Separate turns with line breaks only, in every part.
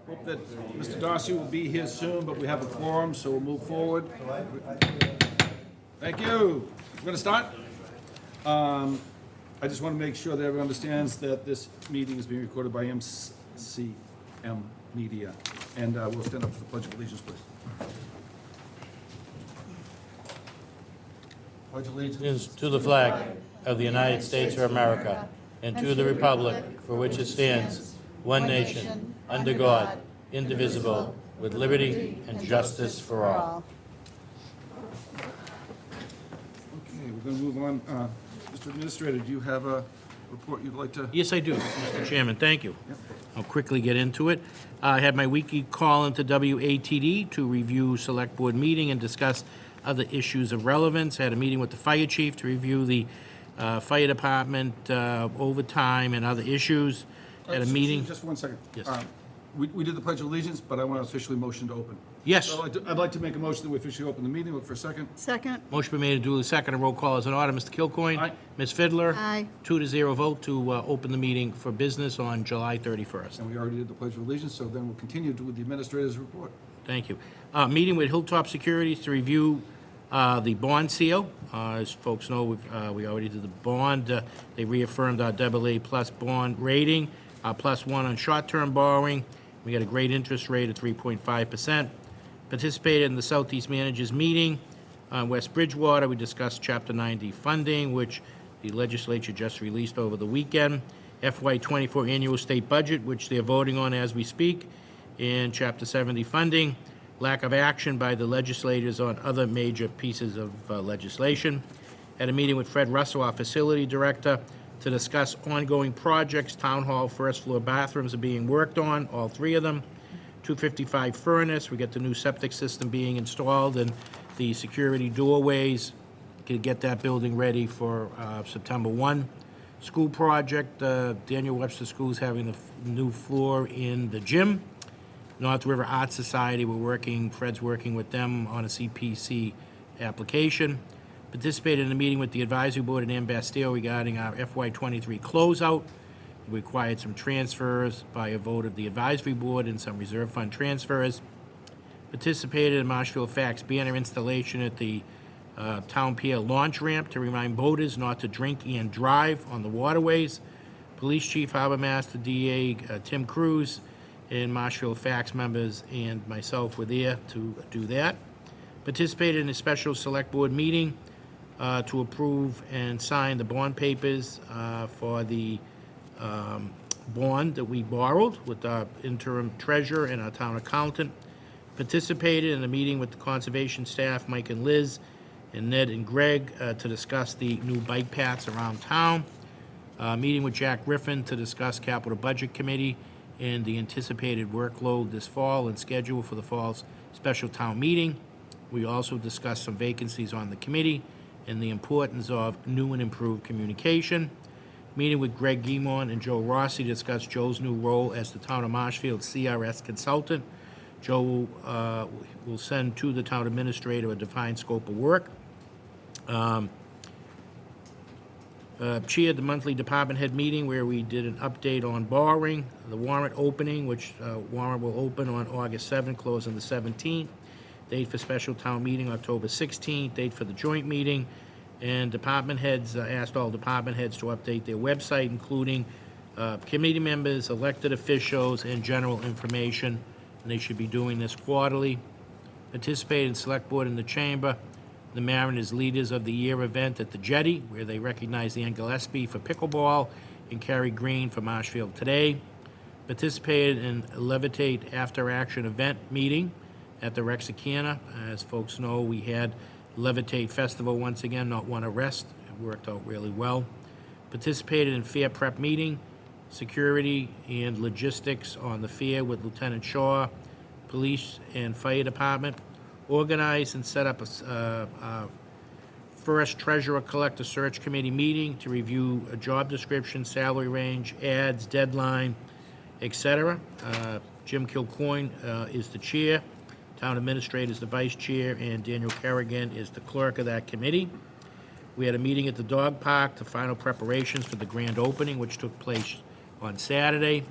Hope that Mr. Darcy will be here soon, but we have a quorum, so we'll move forward. Thank you. We're going to start. I just want to make sure that everyone understands that this meeting is being recorded by MCM Media. And we'll stand up for the Pledge of Allegiance, please. Pledge allegiance
To the flag of the United States of America and to the republic for which it stands, one nation, under God, indivisible, with liberty and justice for all.
Okay, we're going to move on. Mr. Administrator, do you have a report you'd like to?
Yes, I do, Mr. Chairman, thank you. I'll quickly get into it. I had my weekly call into WATD to review Select Board meeting and discuss other issues of relevance. I had a meeting with the fire chief to review the fire department overtime and other issues. Had a meeting.
Just 1 second.
Yes.
We did the Pledge of Allegiance, but I want to officially motion to open.
Yes.
So I'd like to make a motion that we officially open the meeting. Look for a second.
Second.
Motion been made and duly seconded. Roll call is in order. Mr. Kilcoyne?
Aye.
Ms. Fidler?
Aye.
2-0 vote to open the meeting for business on July 31st.
And we already did the Pledge of Allegiance, so then we'll continue with the administrator's report.
Thank you. Meeting with Hilltop Securities to review the bond seal. As folks know, we already did the bond. They reaffirmed our AA plus bond rating, +1 on short-term borrowing. We got a great interest rate of 3.5%. Participated in the Southeast Managers Meeting on West Bridgewater. We discussed Chapter 90 funding, which the legislature just released over the weekend. FY24 annual state budget, which they're voting on as we speak, and Chapter 70 funding. Lack of action by the legislators on other major pieces of legislation. Had a meeting with Fred Russell, our facility director, to discuss ongoing projects. Town Hall first floor bathrooms are being worked on, all three of them. 255 furnace, we got the new septic system being installed and the security doorways. Could get that building ready for September 1. School project, Daniel Webster School's having the new floor in the gym. North River Art Society, Fred's working with them on a CPC application. Participated in a meeting with the advisory board at Ann Bastille regarding our FY23 closeout. We required some transfers by a vote of the advisory board and some reserve fund transfers. Participated in Marshfield Fax banner installation at the Town Pier launch ramp to remind boaters not to drink and drive on the waterways. Police Chief, Harbor Master, DA Tim Cruz, and Marshfield Fax members and myself were there to do that. Participated in a special select board meeting to approve and sign the bond papers for the bond that we borrowed with our interim treasurer and our town accountant. Participated in a meeting with the conservation staff, Mike and Liz, and Ned and Greg, to discuss the new bike paths around town. Meeting with Jack Griffin to discuss capital budget committee and the anticipated workload this fall and schedule for the fall's special town meeting. We also discussed some vacancies on the committee and the importance of new and improved communication. Meeting with Greg Guimond and Joe Rossi to discuss Joe's new role as the town of Marshfield CRS consultant. Joe will send to the town administrator a defined scope of work. Chaired the monthly department head meeting where we did an update on borrowing, the warrant opening, which warrant will open on August 7th, close on the 17th. Date for special town meeting, October 16th. Date for the joint meeting. And department heads, asked all department heads to update their website, including committee members, elected officials, and general information. And they should be doing this quarterly. Participated in select board in the chamber. The Mariners Leaders of the Year event at the Jetty, where they recognize Ann Gillespie for pickleball and Carrie Green for Marshfield Today. Participated in Levitate After Action event meeting at the Rexicana. As folks know, we had Levitate Festival once again, not one arrest. It worked out really well. Participated in fair prep meeting, security and logistics on the fair with Lieutenant Shaw, police and fire department. Organized and set up a first treasurer collector search committee meeting to review a job description, salary range, ads, deadline, etc. Jim Kilcoyne is the chair. Town administrator is the vice chair, and Daniel Kerrigan is the clerk of that committee. We had a meeting at the dog park, the final preparations for the grand opening, which took place on Saturday.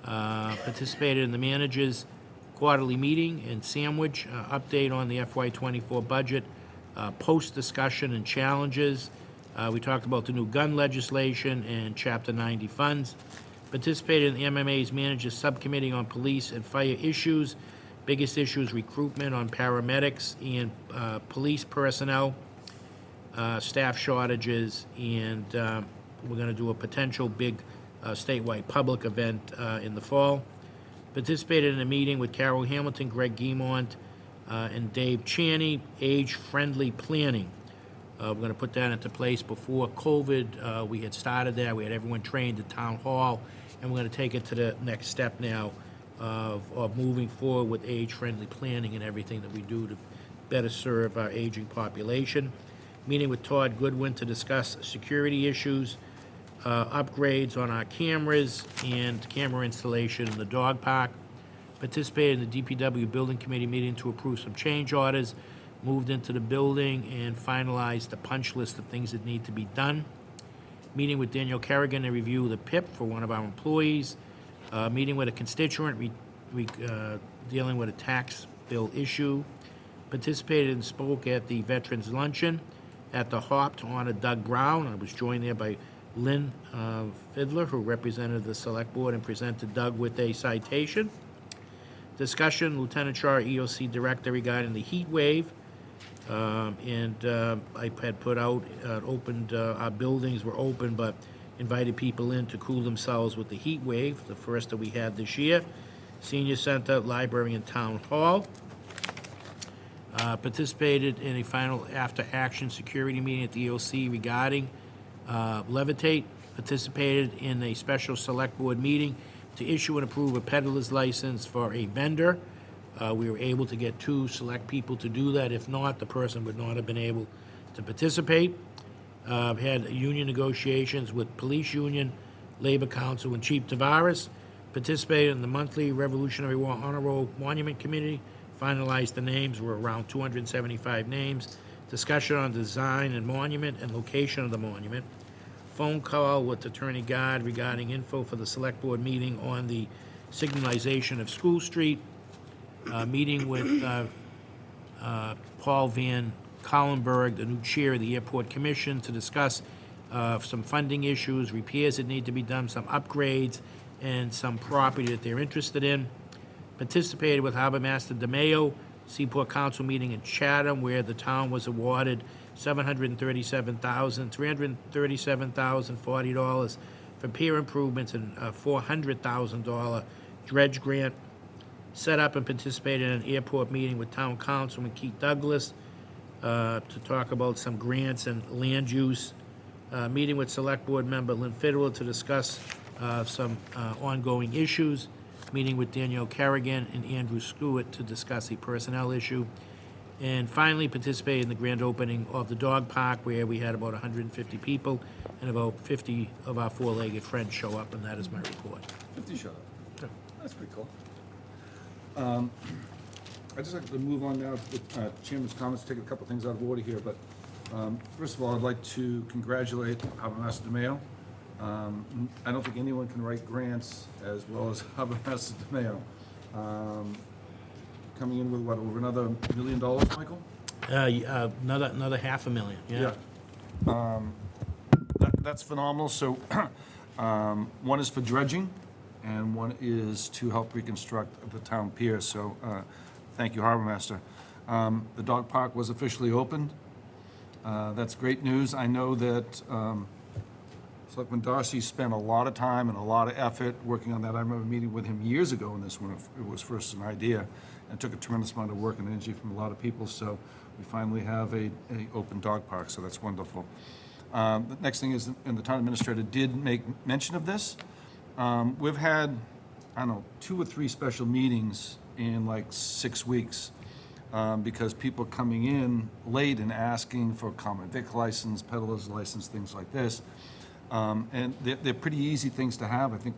Participated in the manager's quarterly meeting and sandwich, update on the FY24 budget, post-discussion and challenges. We talked about the new gun legislation and Chapter 90 funds. Participated in the MMA's manager's subcommittee on police and fire issues. Biggest issues, recruitment on paramedics and police personnel, staff shortages, and we're going to do a potential big statewide public event in the fall. Participated in a meeting with Carol Hamilton, Greg Guimont, and Dave Chaney, age-friendly planning. We're going to put that into place before COVID. We had started that. We had everyone trained at Town Hall, and we're going to take it to the next step now of moving forward with age-friendly planning and everything that we do to better serve our aging population. Meeting with Todd Goodwin to discuss security issues, upgrades on our cameras, and camera installation in the dog park. Participated in the DPW Building Committee meeting to approve some change orders, moved into the building, and finalized the punch list of things that need to be done. Meeting with Daniel Kerrigan to review the PIP for one of our employees. Meeting with a constituent dealing with a tax bill issue. Participated and spoke at the Veterans Luncheon at the Hop to honor Doug Brown. I was joined there by Lynn Fidler, who represented the Select Board and presented Doug with a citation. Discussion, Lieutenant Shaw, EOC Director, regarding the heat wave. I had put out, our buildings were open, but invited people in to cool themselves with the heat wave, the first that we had this year. Senior Center, Library, and Town Hall. Participated in a final after-action security meeting at the EOC regarding Levitate. Participated in a special Select Board meeting to issue and approve a peddler's license for a vendor. We were able to get 2 select people to do that. If not, the person would not have been able to participate. Had union negotiations with Police Union, Labor Council, and Chief Tavares. Participated in the monthly Revolutionary War Honor Roll Monument Committee. Finalized the names, were around 275 names. Discussion on design and monument and location of the monument. Phone call with Attorney Gard regarding info for the Select Board meeting on the signalization of School Street. Meeting with Paul Van Collenberg, the new chair of the Airport Commission, to discuss some funding issues, repairs that need to be done, some upgrades, and some property that they're interested in. Participated with Harbor Master DeMayo, Seaport Council meeting in Chatham, where the town was awarded $337,040 for pier improvements and a $400,000 dredge grant. Set up and participated in an airport meeting with Town Councilman Keith Douglas to talk about some grants and land use. Meeting with Select Board member Lynn Fiddler to discuss some ongoing issues. Meeting with Danielle Kerrigan and Andrew Stewart to discuss a personnel issue. And finally, participated in the grand opening of the dog park, where we had about 150 people and about 50 of our 4-legged friends show up, and that is my report.
50 shut up. That's pretty cool. I'd just like to move on now to the Chairman's comments, take a couple things out of order here, but first of all, I'd like to congratulate Harbor Master DeMayo. I don't think anyone can write grants as well as Harbor Master DeMayo. Coming in with, what, over another $1 million, Michael?
Another $500,000, yeah.
That's phenomenal. So one is for dredging, and one is to help reconstruct the town pier. So thank you, Harbor Master. The dog park was officially opened. That's great news. I know that Selectman Darcy spent a lot of time and a lot of effort working on that. I remember meeting with him years ago on this when it was first an idea, and took a tremendous amount of work and energy from a lot of people. So we finally have a open dog park, so that's wonderful. The next thing is, and the town administrator did make mention of this, we've had, I don't know, 2 or 3 special meetings in like 6 weeks because people coming in late and asking for common vic license, peddler's license, things like this. And they're pretty easy things to have. I think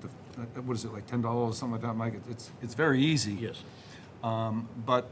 what is it, like $10 or something like that, Mike? It's very easy.
Yes.
But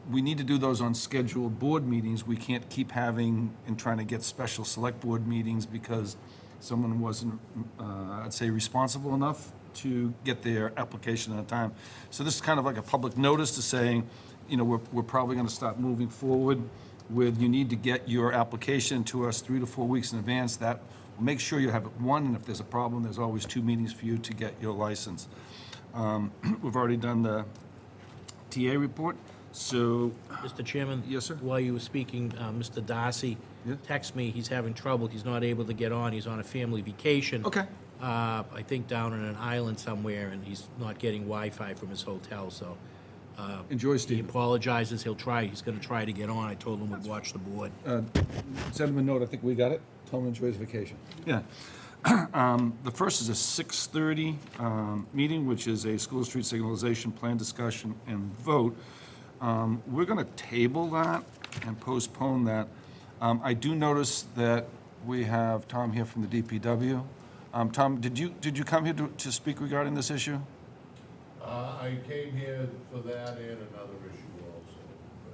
we need to do those on scheduled board meetings. We can't keep having and trying to get special select board meetings because someone wasn't, I'd say, responsible enough to get their application on time. So this is kind of like a public notice to saying, you know, we're probably going to start moving forward with, you need to get your application to us 3 to 4 weeks in advance. That will make sure you have one, and if there's a problem, there's always 2 meetings for you to get your license. We've already done the TA report, so,
Mr. Chairman?
Yes, sir.
While you were speaking, Mr. Darcy
Yeah.
texted me, he's having trouble, he's not able to get on, he's on a family vacation.
okay,
I think down on an island somewhere, and he's not getting Wi-Fi from his hotel, so
enjoy,
he
Steve.
apologizes, he's gonna try to get on, I told him we'd watch the board.
Send him a note, I think we got it. Tell him to enjoy his vacation. Yeah. The first is a 6:30 meeting, which is a school street signalization plan discussion and vote. We're going to table that and postpone that. I do notice that we have Tom here from the DPW. Tom, did you come here to speak regarding this issue?
I came here for that and another issue also.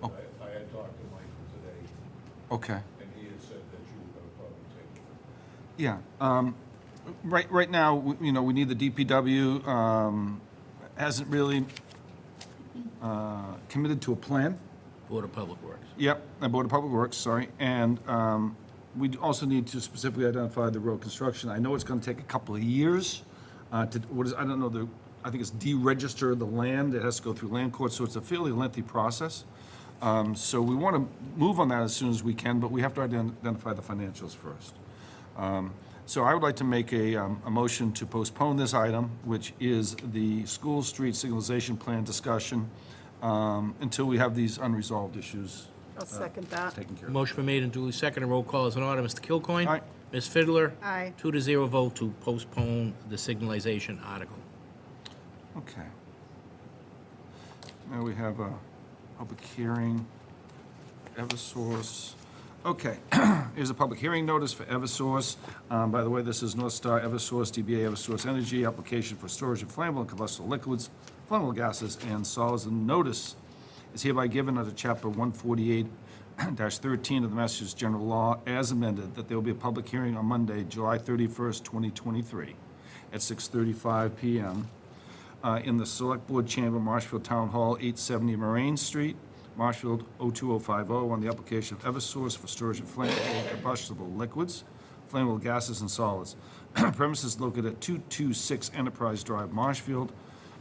But I had talked to Michael today,
Okay.
and he had said that you were gonna probably take it.
Yeah. Right now, you know, we need the DPW, hasn't really committed to a plan.
Board of Public Works.
Yep, the Board of Public Works, sorry. And we also need to specifically identify the road construction. I know it's going to take a couple of years I don't know, I think it's deregister the land. It has to go through land court, so it's a fairly lengthy process. So we want to move on that as soon as we can, but we have to identify the financials first. So I would like to make a motion to postpone this item, which is the school street signalization plan discussion, until we have these unresolved issues
I'll second that.
taken care of.
Motion been made and duly seconded, roll call is in order, Mr. Kilcoyne?
Aye.
Ms. Fiddler?
Aye.
2-0 vote to postpone the signalization article.
Okay. Now we have a public hearing, Eversource. Okay, here's a public hearing notice for Eversource. By the way, this is North Star Eversource, DBA Eversource Energy, application for storage of flammable and combustible liquids, flammable gases, and solids. The notice is hereby given under Chapter 148-13 of the Massachusetts General Law as amended, that there will be a public hearing on Monday, July 31st, 2023, at 6:35 PM in the Select Board Chamber, Marshfield Town Hall, 870 Moraine Street, Marshfield 02050, on the application of Eversource for storage of flammable and combustible liquids, flammable gases, and solids. Premises located at 226 Enterprise Drive, Marshfield,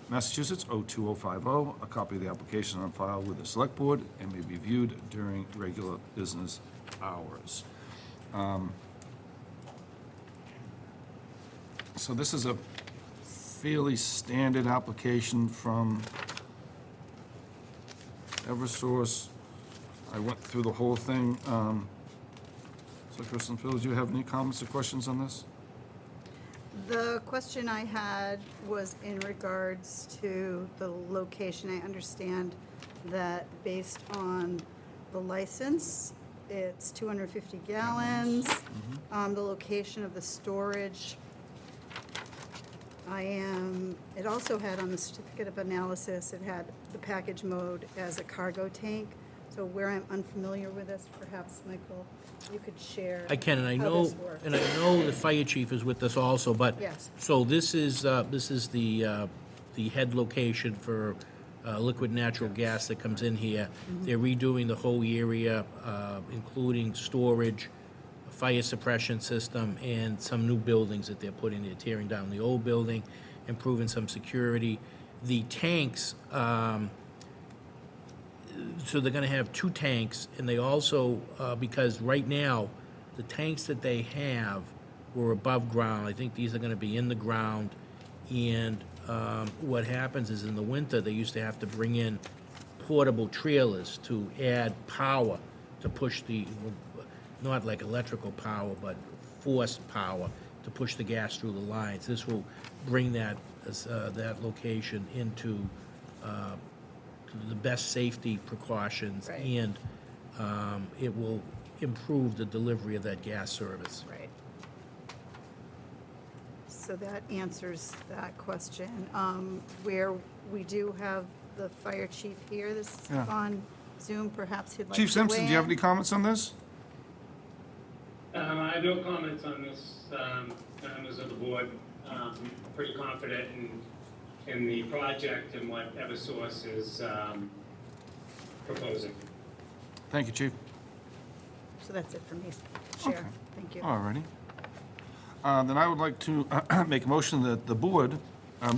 Massachusetts 02050. A copy of the application on file with the Select Board and may be viewed during regular business hours. So this is a fairly standard application from Eversource. I went through the whole thing. So Kristen, Phil, do you have any comments or questions on this?
The question I had was in regards to the location. I understand that based on the license, it's 250 gallons. The location of the storage, it also had on the certificate of analysis, it had the package mode as a cargo tank. So where I'm unfamiliar with this, perhaps, Michael, you could share
I can, and I
how
know,
this works.
and I know the fire chief is with us also, but.
Yes.
So this is the head location for liquid natural gas that comes in here. They're redoing the whole area, including storage, fire suppression system, and some new buildings that they're putting. They're tearing down the old building, improving some security. The tanks, so they're gonna have 2 tanks, and they also, because right now, the tanks that they have were above ground. I think these are gonna be in the ground, and what happens is in the winter, they used to have to bring in portable trailers to add power to push not like electrical power, but force power to push the gas through the lines. This will bring that location into the best safety precautions,
Right.
and it will improve the delivery of that gas service.
Right. So that answers that question. Where we do have the fire chief here, this is
Yeah.
on Zoom, perhaps he'd like to weigh
Chief Simpson, do you have
in.
any comments on this?
I have no comments on this, members of the board. pretty confident in the project and what Eversource is proposing.
Thank you, Chief.
So that's it for me, Chair.
Okay.
Thank you.
All righty. Then I would like to make a motion that the board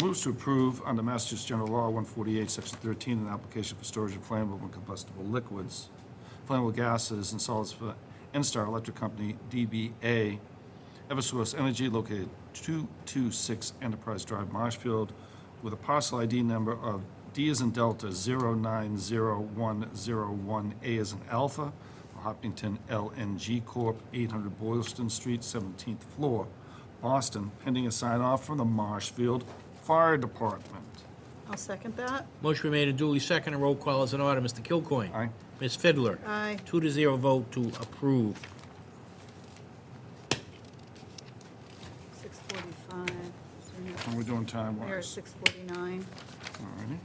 moves to approve under Massachusetts General Law 148, Section 13, an application for storage of flammable and combustible liquids, flammable gases, and solids for NSTAR Electric Company, DBA, Eversource Energy, located 226 Enterprise Drive, Marshfield, with a parcel ID number of D as in Delta 0900101A as in Alpha, for Hopkinton LNG Corp., 800 Boylston Street, 17th floor, Boston, pending a sign-off from the Marshfield Fire Department.
I'll second that.
Motion been made and duly seconded. Roll call is in order. Mr. Kilcoyne.
Aye.
Ms. Fiddler.
Aye.
2-0 vote to approve.
6:45.
How are we doing
We're at
time-wise?
6:49.
All righty.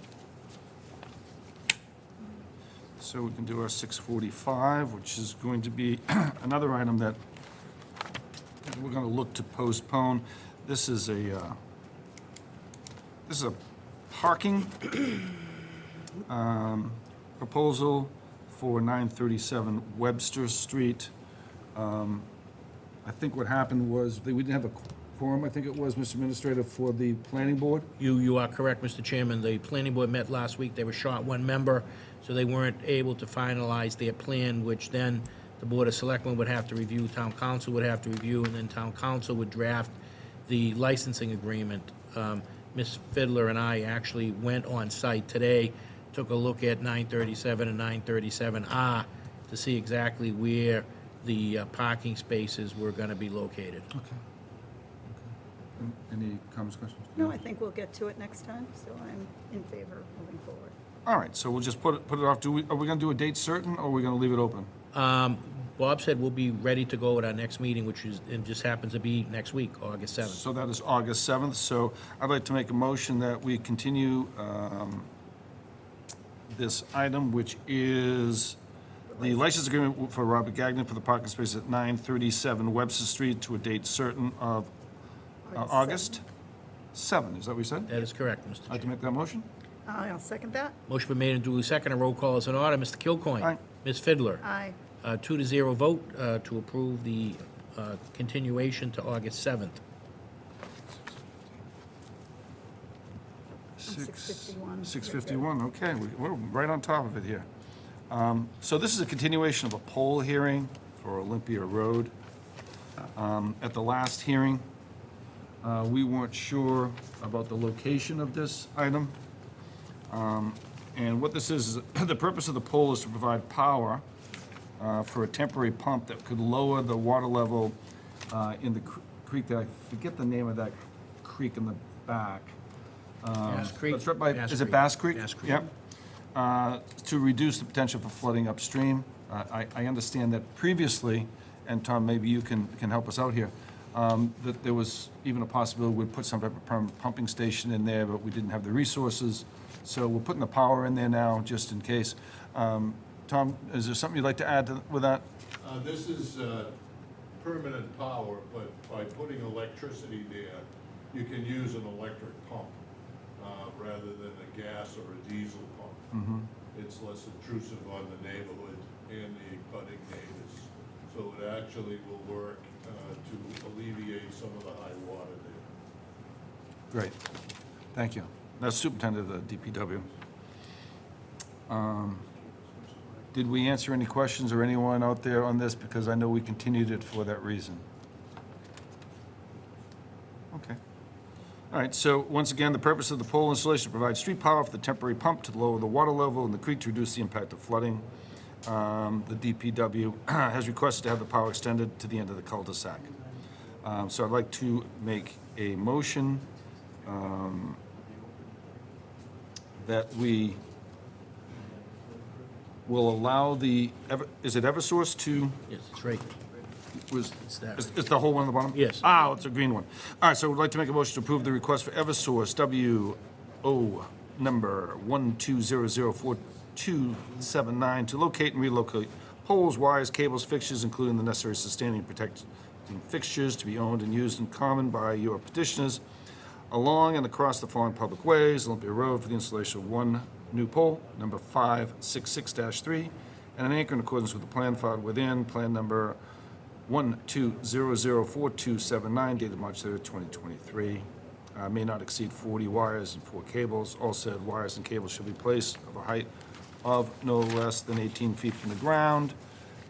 So we can do our 6:45, which is going to be another item that we're going to look to postpone. This is a parking proposal for 937 Webster Street. I think what happened was, we didn't have a quorum, I think it was, Mr. Administrator, for the planning board.
You are correct, Mr. Chairman. The planning board met last week. They were short one member, so they weren't able to finalize their plan, which then the Board of Selectmen would have to review, Town Council would have to review, and then Town Council would draft the licensing agreement. Ms. Fiddler and I actually went on site today, took a look at 937 and 937R to see exactly where the parking spaces were going to be located.
Okay. Any comments, questions?
No, I think we'll get to it next time, so I'm in favor of moving forward.
All right, so we'll just put it off. Are we going to do a date certain, or are we going to leave it open?
Bob said we'll be ready to go at our next meeting, which is, it just happens to be next week, August 7th.
So that is August 7th. So I'd like to make a motion that we continue this item, which is the license agreement for Robert Gagnon for the parking space at 937 Webster Street to a date certain of August 7th. Is that what you said?
That is correct, Mr.
I'd like to
Chairman.
make that motion?
I'll second that.
Motion been made and duly seconded. Roll call is in order. Mr. Kilcoyne.
Aye.
Ms. Fiddler.
Aye.
2-0 vote to approve the continuation to August 7th.
6:51.
6:51, okay, we're right on top of it here. So this is a continuation of a poll hearing for Olympia Road. At the last hearing, we weren't sure about the location of this item. And what this is, the purpose of the poll is to provide power for a temporary pump that could lower the water level in the creek that, I forget the name of that creek in the back.
Bass Creek?
That's right by,
Bass
is it
Creek.
Bass Creek?
Bass Creek.
Yep. To reduce the potential for flooding upstream. I understand that previously, and Tom, maybe you can help us out here, that there was even a possibility we'd put some type of permanent pumping station in there, but we didn't have the resources. So we're putting the power in there now, just in case. Tom, is there something you'd like to add with that?
This is permanent power, but by putting electricity there, you can use an electric pump rather than a gas or a diesel pump. It's less intrusive on the neighborhood and the budding neighbors. So it actually will work to alleviate some of the high water there.
Great, thank you. That's Superintendent of the DPW. Did we answer any questions or anyone out there on this? Because I know we continued it for that reason. Okay. All right, so once again, the purpose of the pole installation is to provide street power for the temporary pump to lower the water level in the creek to reduce the impact of flooding. The DPW has requested to have the power extended to the end of the cul-de-sac. So I'd like to make a motion that we will allow the, is it Eversource to,
Yes, it's right.
it's
that.
it's the whole one on the bottom?
Yes.
Ah, it's a green one. All right, so we'd like to make a motion to approve the request for Eversource WO number 1200429 to locate and relocate poles, wires, cables, fixtures, including the necessary sustaining fixtures to be owned and used in common by your petitioners along and across the following public ways: Olympia Road for the installation of one new pole, number 566-3, and an anchor in accordance with the plan filed within plan number 12004279, dated March 3rd, 2023. May not exceed 40 wires and 4 cables. All said wires and cables shall be placed of a height of no less than 18 feet from the ground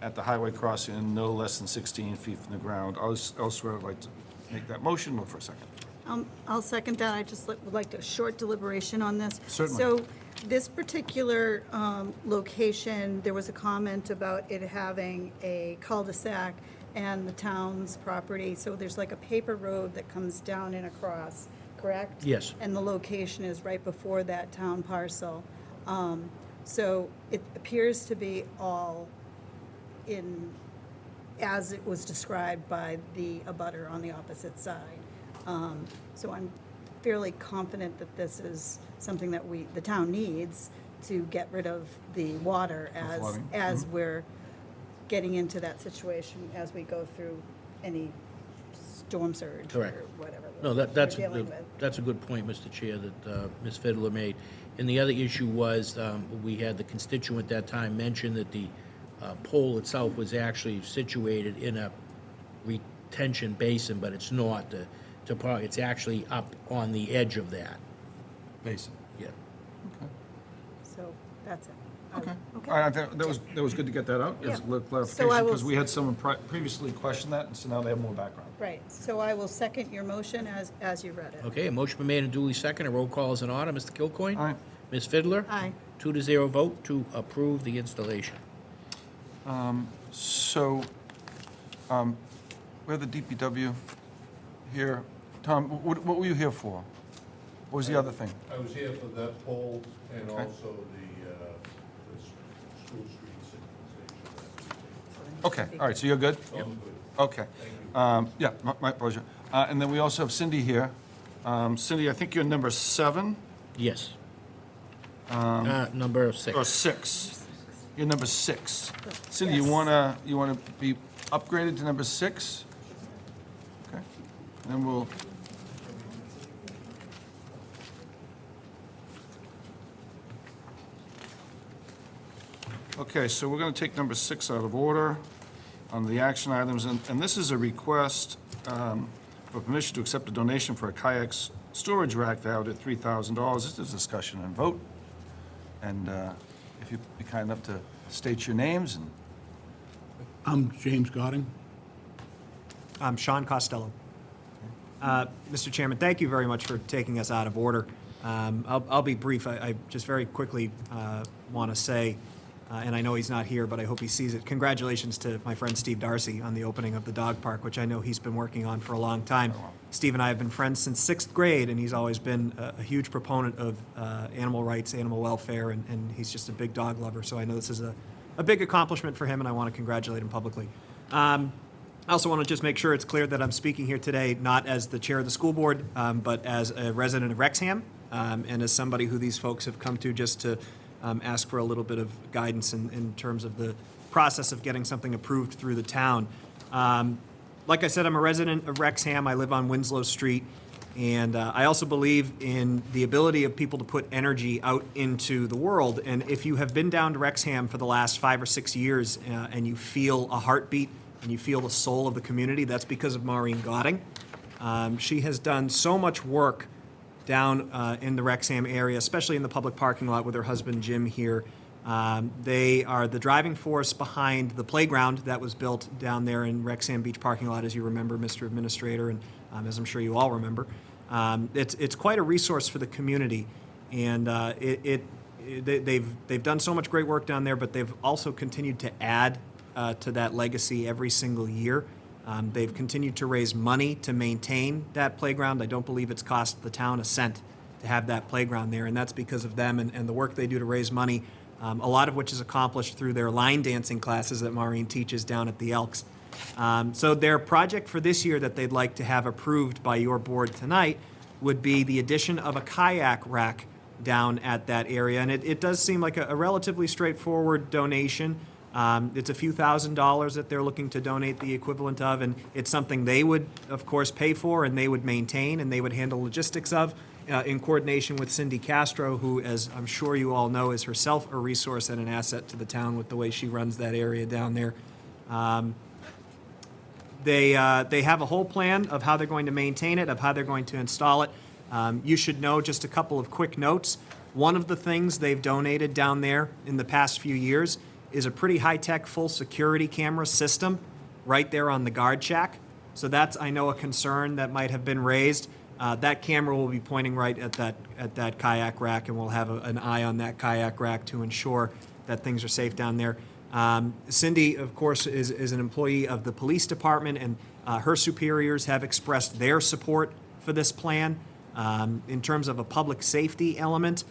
at the highway crossing and no less than 16 feet from the ground. Elsewhere, I'd like to make that motion. Look for a second.
I'll second that. I just would like a short deliberation on this.
Certainly.
So this particular location, there was a comment about it having a cul-de-sac and the town's property. So there's like a paper road that comes down and across, correct?
Yes.
And the location is right before that town parcel. So it appears to be all in, as it was described by the abutter on the opposite side. So I'm fairly confident that this is something that the town needs to get rid of the water
flooding.
as we're getting into that situation, as we go through any storm surge or
Correct.
whatever
No,
we're
that's
dealing with.
a good point, Mr. Chair, that Ms. Fiddler made. And the other issue was, we had the constituent that time mention that the pole itself was actually situated in a retention basin, but it's not. It's actually up on the edge of that.
Basin.
Yeah.
So that's it.
Okay.
Okay.
All right, that was good to get that out, as
Yeah.
a little
So
clarification,
I will
because we had someone previously question that, and so now they have more background.
Right, so I will second your motion as you read it.
Okay, a motion been made and duly second. A roll call is in order. Mr. Kilcoyne?
Aye.
Ms. Fiddler?
Aye.
2-0 vote to approve the installation.
So, we have the DPW here. Tom, what were you here for? What was the other thing?
I was here for that pole and
Okay.
also the school street signalization.
Okay, all right, so you're good?
So I'm good.
Okay. Yeah, my pleasure. And then we also have Cindy here. Cindy, I think you're number 7
Yes. Number 6.
or 6. You're number 6. Cindy, you
Yes.
wanna be upgraded to number 6? Okay, and then we'll. Okay, so we're gonna take number 6 out of order on the action items, and this is a request for permission to accept a donation for a kayak storage rack valued at $3,000. This is discussion and vote. And if you'd be kind enough to state your names and.
I'm James Godding.
I'm Sean Costello. Mr. Chairman, thank you very much for taking us out of order. I'll be brief. I just very quickly want to say, and I know he's not here, but I hope he sees it, congratulations to my friend Steve Darcy on the opening of the dog park, which I know he's been working on for a long time. Steve and I have been friends since 6th grade, and he's always been a huge proponent of animal rights, animal welfare, and he's just a big dog lover. So I know this is a big accomplishment for him, and I want to congratulate him publicly. I also want to just make sure it's clear that I'm speaking here today not as the chair of the school board, but as a resident of Wrexham, and as somebody who these folks have come to just to ask for a little bit of guidance in terms of the process of getting something approved through the town. Like I said, I'm a resident of Wrexham. I live on Winslow Street. And I also believe in the ability of people to put energy out into the world. And if you have been down to Wrexham for the last 5 or 6 years and you feel a heartbeat and you feel the soul of the community, that's because of Maureen Godding. She has done so much work down in the Wrexham area, especially in the public parking lot with her husband Jim here. They are the driving force behind the playground that was built down there in Wrexham Beach parking lot, as you remember, Mr. Administrator, and as I'm sure you all remember. It's quite a resource for the community, and they've done so much great work down there, but they've also continued to add to that legacy every single year. They've continued to raise money to maintain that playground. I don't believe it's cost the town a cent to have that playground there, and that's because of them and the work they do to raise money, a lot of which is accomplished through their line dancing classes that Maureen teaches down at the Elks. So their project for this year that they'd like to have approved by your board tonight would be the addition of a kayak rack down at that area. And it does seem like a relatively straightforward donation. It's a few $1,000s that they're looking to donate the equivalent of, and it's something they would, of course, pay for, and they would maintain, and they would handle logistics of, in coordination with Cindy Castro, who, as I'm sure you all know, is herself a resource and an asset to the town with the way she runs that area down there. They have a whole plan of how they're going to maintain it, of how they're going to install it. You should know just a couple of quick notes. One of the things they've donated down there in the past few years is a pretty high-tech full security camera system right there on the guard shack. So that's, I know, a concern that might have been raised. That camera will be pointing right at that kayak rack, and we'll have an eye on that kayak rack to ensure that things are safe down there. Cindy, of course, is an employee of the police department, and her superiors have expressed their support for this plan. In terms of a public safety element,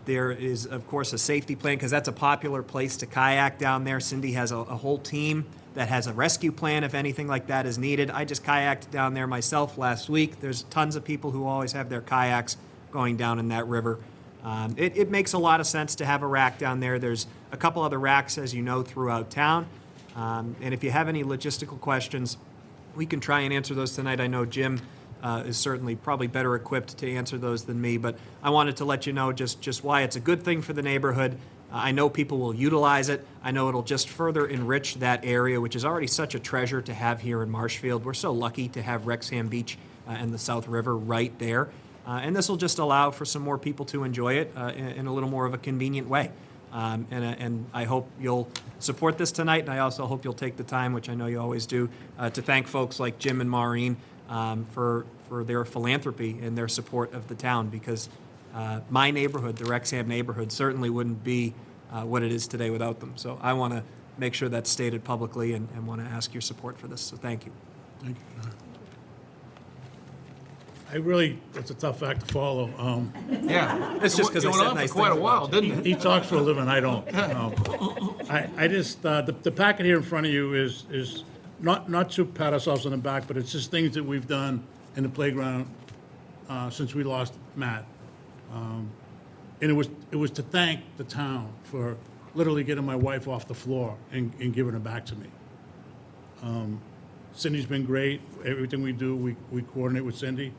there is, of course, a safety plan, because that's a popular place to kayak down there. Cindy has a whole team that has a rescue plan if anything like that is needed. I just kayaked down there myself last week. There's tons of people who always have their kayaks going down in that river. It makes a lot of sense to have a rack down there. There's a couple other racks, as you know, throughout town. And if you have any logistical questions, we can try and answer those tonight. I know Jim is certainly probably better equipped to answer those than me, but I wanted to let you know just why it's a good thing for the neighborhood. I know people will utilize it. I know it'll just further enrich that area, which is already such a treasure to have here in Marshfield. We're so lucky to have Wrexham Beach and the South River right there. And this will just allow for some more people to enjoy it in a little more of a convenient way. And I hope you'll support this tonight, and I also hope you'll take the time, which I know you always do, to thank folks like Jim and Maureen for their philanthropy and their support of the town, because my neighborhood, the Wrexham neighborhood, certainly wouldn't be what it is today without them. So I want to make sure that's stated publicly and want to ask your support for this. So thank you.
Thank you, John. It's a tough act to follow.
Yeah.
It's just 'cause I
It
said
went on
nice
for quite a
things
while,
about
didn't it?
He talks for a living, I don't. I just, the packet here in front of you is not to pat ourselves on the back, but it's just things that we've done in the playground since we lost Matt. And it was to thank the town for literally getting my wife off the floor and giving her back to me. Cindy's been great. Everything we do, we coordinate with Cindy.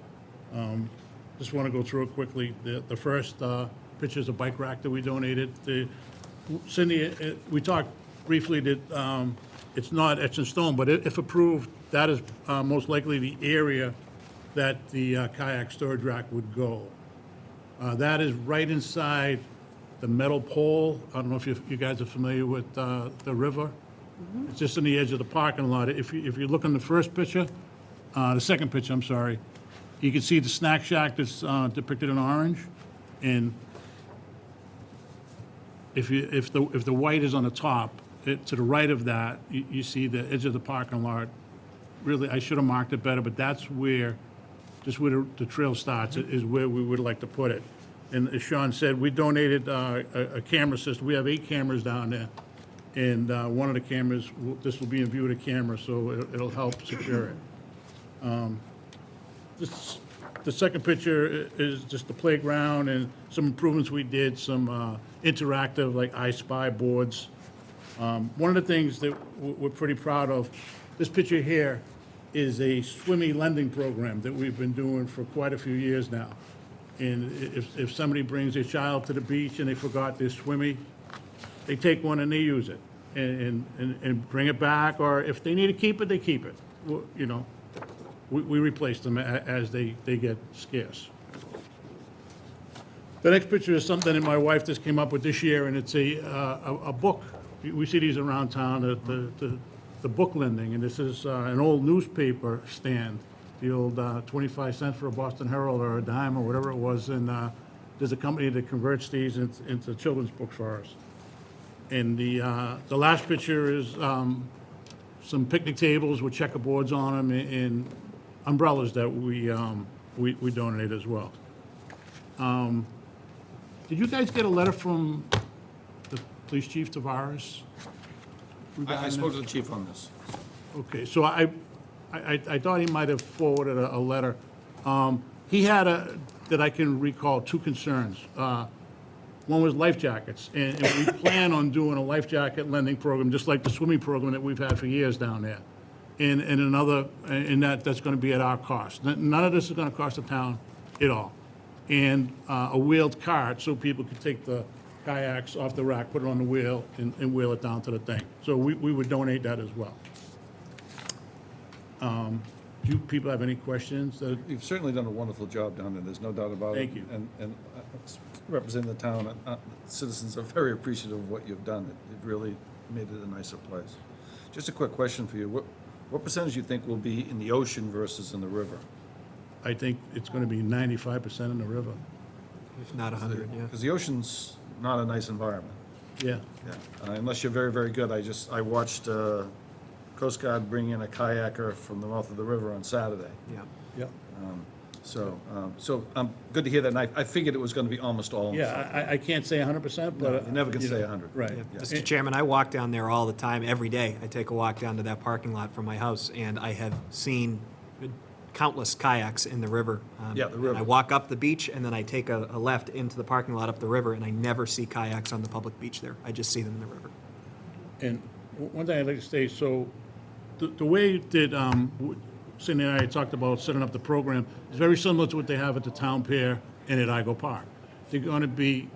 Just want to go through it quickly. The first picture is a bike rack that we donated. Cindy, we talked briefly that it's not etched in stone, but if approved, that is most likely the area that the kayak storage rack would go. That is right inside the metal pole. I don't know if you guys are familiar with the river. It's just on the edge of the parking lot. If you look on the first picture, the second picture, I'm sorry, you can see the snack shack that's depicted in orange. And if the white is on the top, to the right of that, you see the edge of the parking lot. Really, I should have marked it better, but that's where, just where the trail starts, is where we would like to put it. And as Sean said, we donated a camera system. We have 8 cameras down there. And one of the cameras, this will be in view of the camera, so it'll help secure it. The second picture is just the playground and some improvements we did, some interactive, like I Spy boards. One of the things that we're pretty proud of, this picture here is a swimmy lending program that we've been doing for quite a few years now. And if somebody brings their child to the beach and they forgot their swimmy, they take one and they use it and bring it back, or if they need to keep it, they keep it. You know, we replace them as they get scarce. The next picture is something that my wife just came up with this year, and it's a book. We see these around town, the book lending, and this is an old newspaper stand, the old 25 cents for a Boston Herald or a dime or whatever it was, and there's a company that converts these into children's books for us. And the last picture is some picnic tables with checkerboards on them and umbrellas that we donate as well. Did you guys get a letter from the police chief Tavares?
I spoke to the chief on this.
Okay, so I thought he might have forwarded a letter. He had that I can recall, 2 concerns. One was life jackets, and we plan on doing a life jacket lending program, just like the swimming program that we've had for years down there. And another, and that's gonna be at our cost. None of this is gonna cost the town at all. And a wheeled cart, so people can take the kayaks off the rack, put it on the wheel, and wheel it down to the thing. So we would donate that as well. Do you people have any questions?
You've certainly done a wonderful job down there, there's no doubt about it.
Thank you.
And representing the town, citizens are very appreciative of what you've done. It really made it a nicer place. Just a quick question for you. What percentage do you think will be in the ocean versus in the river?
I think it's gonna be 95% in the river.
If not 100, yeah.
Because the ocean's not a nice environment.
Yeah.
Yeah, unless you're very, very good. I watched Coast Guard bring in a kayaker from the mouth of the river on Saturday.
Yeah.
Yep.
So good to hear that, and I figured it was gonna be almost all.
Yeah, I can't say 100%, but.
You never can
you
say
know,
100.
Right.
Yeah.
Mr. Chairman, I walk down there all the time, every day. I take a walk down to that parking lot from my house, and I have seen countless kayaks in the river.
Yeah, the river.
I walk up the beach, and then I take a left into the parking lot up the river, and I never see kayaks on the public beach there. I just see them in the river.
And one thing I'd like to say, so the way that Cindy and I talked about setting up the program is very similar to what they have at the Town Pier and at Igo Park. They're going to be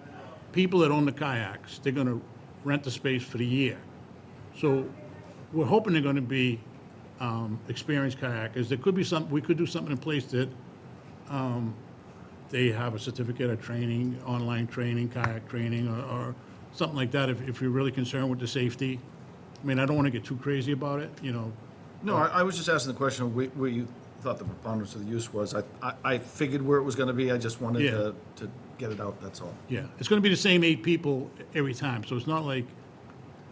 people that own the kayaks. They're going to rent the space for the year. So we're hoping they're going to be experienced kayakers. There could be we could do something in place that they have a certificate of training, online training, kayak training, or something like that if you're really concerned with the safety. I mean, I don't want to get too crazy about it, you know.
No, I was just asking the question of where you thought the preponderance of the use was. I figured where it was gonna be, I just wanted
Yeah.
to get it out, that's all.
Yeah, it's going to be the same 8 people every time, so it's not like,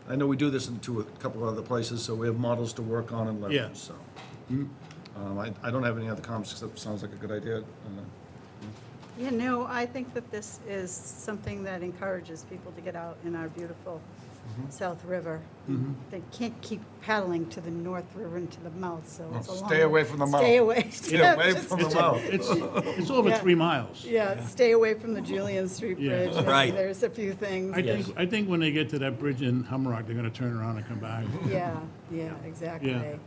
I know we do this into a couple of other places, so we have models to work on and
Yeah.
leverage, so. I don't have any other comments, except it sounds like a good idea.
Yeah, no, I think that this is something that encourages people to get out in our beautiful South River. They can't keep paddling to the North River and to the mouth, so it's a long.
Stay away from the mouth.
Stay away.
Stay
Yeah,
away
just-
from the mouth.
it's over
Yeah.
3 miles.
Yeah, stay away from the Julian Street
Yeah.
Bridge. I mean,
Right.
There's a few things.
I think when they get to that bridge in Humrock, they're going to turn around and come back.
Yeah, exactly.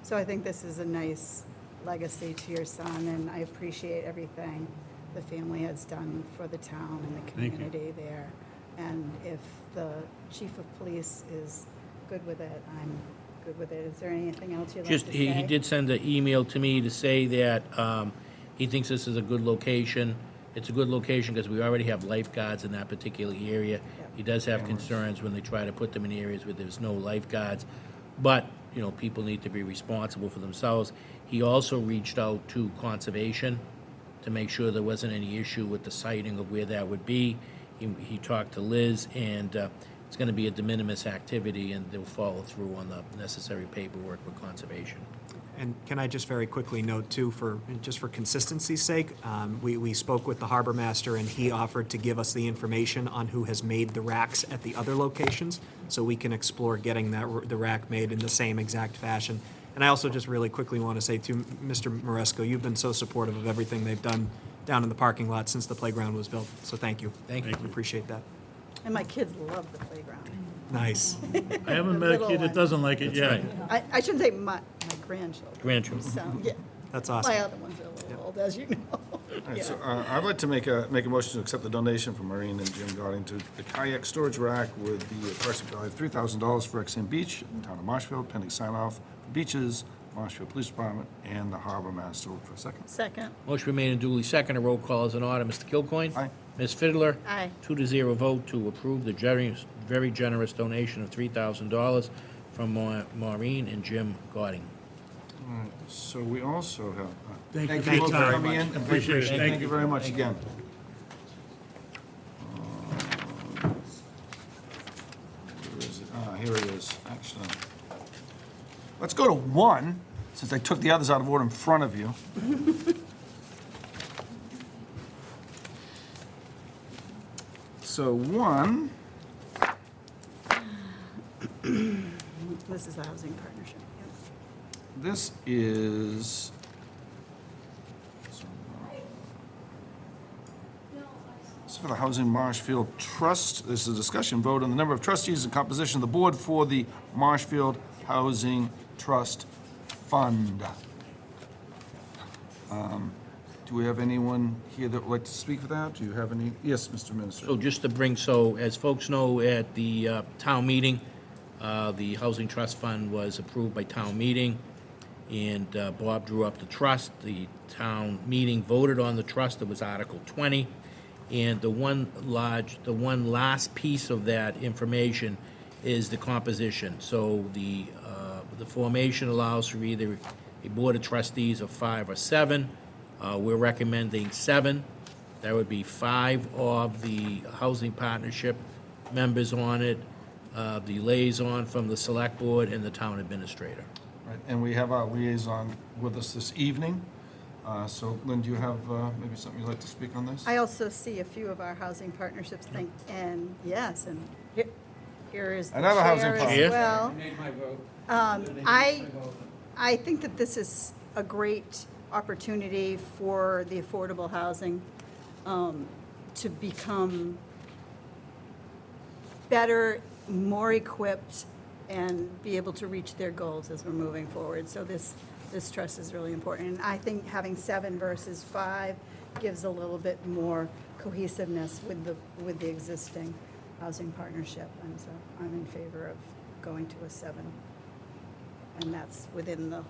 So I think this is a nice legacy to your son, and I appreciate everything the family has done for the town and the
Thank you.
community there. And if the chief of police is good with it, I'm good with it. Is there anything else you'd like to
Just,
say?
he did send an email to me to say that he thinks this is a good location. It's a good location because we already have lifeguards in that particular area.
Yep.
He does have concerns when they try to put them in areas where there's no lifeguards. But, you know, people need to be responsible for themselves. He also reached out to Conservation to make sure there wasn't any issue with the siting of where that would be. He talked to Liz, and it's going to be a de minimis activity, and they'll follow through on the necessary paperwork with Conservation.
And can I just very quickly note too, just for consistency's sake, we spoke with the harbor master, and he offered to give us the information on who has made the racks at the other locations, so we can explore getting the rack made in the same exact fashion. And I also just really quickly want to say to Mr. Maresco, you've been so supportive of everything they've done down in the parking lot since the playground was built, so thank you.
Thank you.
We appreciate that.
And my kids love the playground.
Nice.
I haven't
The
met a
little
kid that
ones.
doesn't like it yet.
I shouldn't say my grandchildren.
Grandchildren.
So, yeah.
That's awesome.
My other ones are a little old, as you know.
All right,
Yeah.
so I'd like to make a motion to accept the donation from Maureen and Jim Godding to the kayak storage rack with the approximate value of $3,000 for XM Beach in the town of Marshfield, pending sign-off for beaches, Marshfield Police Department, and the harbor master. Look for a second.
Second.
Motion been made and duly seconded. Roll call is in order. Mr. Kilcoyne?
Aye.
Ms. Fiddler?
Aye.
2-0 vote to approve the very generous donation of $3,000 from Maureen and Jim Godding.
All right, so we also have.
Thank you
both
for your
for
time.
coming in.
Appreciate it. Thank
Thank you
you.
very much again. Where is it? Here it is, actually. Let's go to 1, since I took the others out of order in front of you. So 1,
This is the housing partnership. Yep.
this is. It's for the Housing Marshfield Trust. This is a discussion vote on the number of trustees and composition of the board for the Marshfield Housing Trust Fund. Do we have anyone here that would like to speak for that? Do you have any? Yes, Mr. Minister.
So just to bring, so as folks know, at the town meeting, the Housing Trust Fund was approved by town meeting, and Bob drew up the trust. The town meeting voted on the trust. It was Article 20. And the one last piece of that information is the composition. So the formation allows for either a board of trustees of 5 or 7. We're recommending 7. That would be 5 of the housing partnership members on it, the liaison from the select board, and the town administrator.
Right, and we have our liaison with us this evening. So, Lynn, do you have maybe something you'd like to speak on this?
I also see a few of our housing partnerships think, and yes, and here is the
Another housing
chair as
partnership.
well.
I made my vote.
I think that this is a great opportunity for the affordable housing to become better, more equipped, and be able to reach their goals as we're moving forward. So this trust is really important. And I think having 7 versus 5 gives a little bit more cohesiveness with the existing housing partnership. And so I'm in favor of going to a 7. And that's within the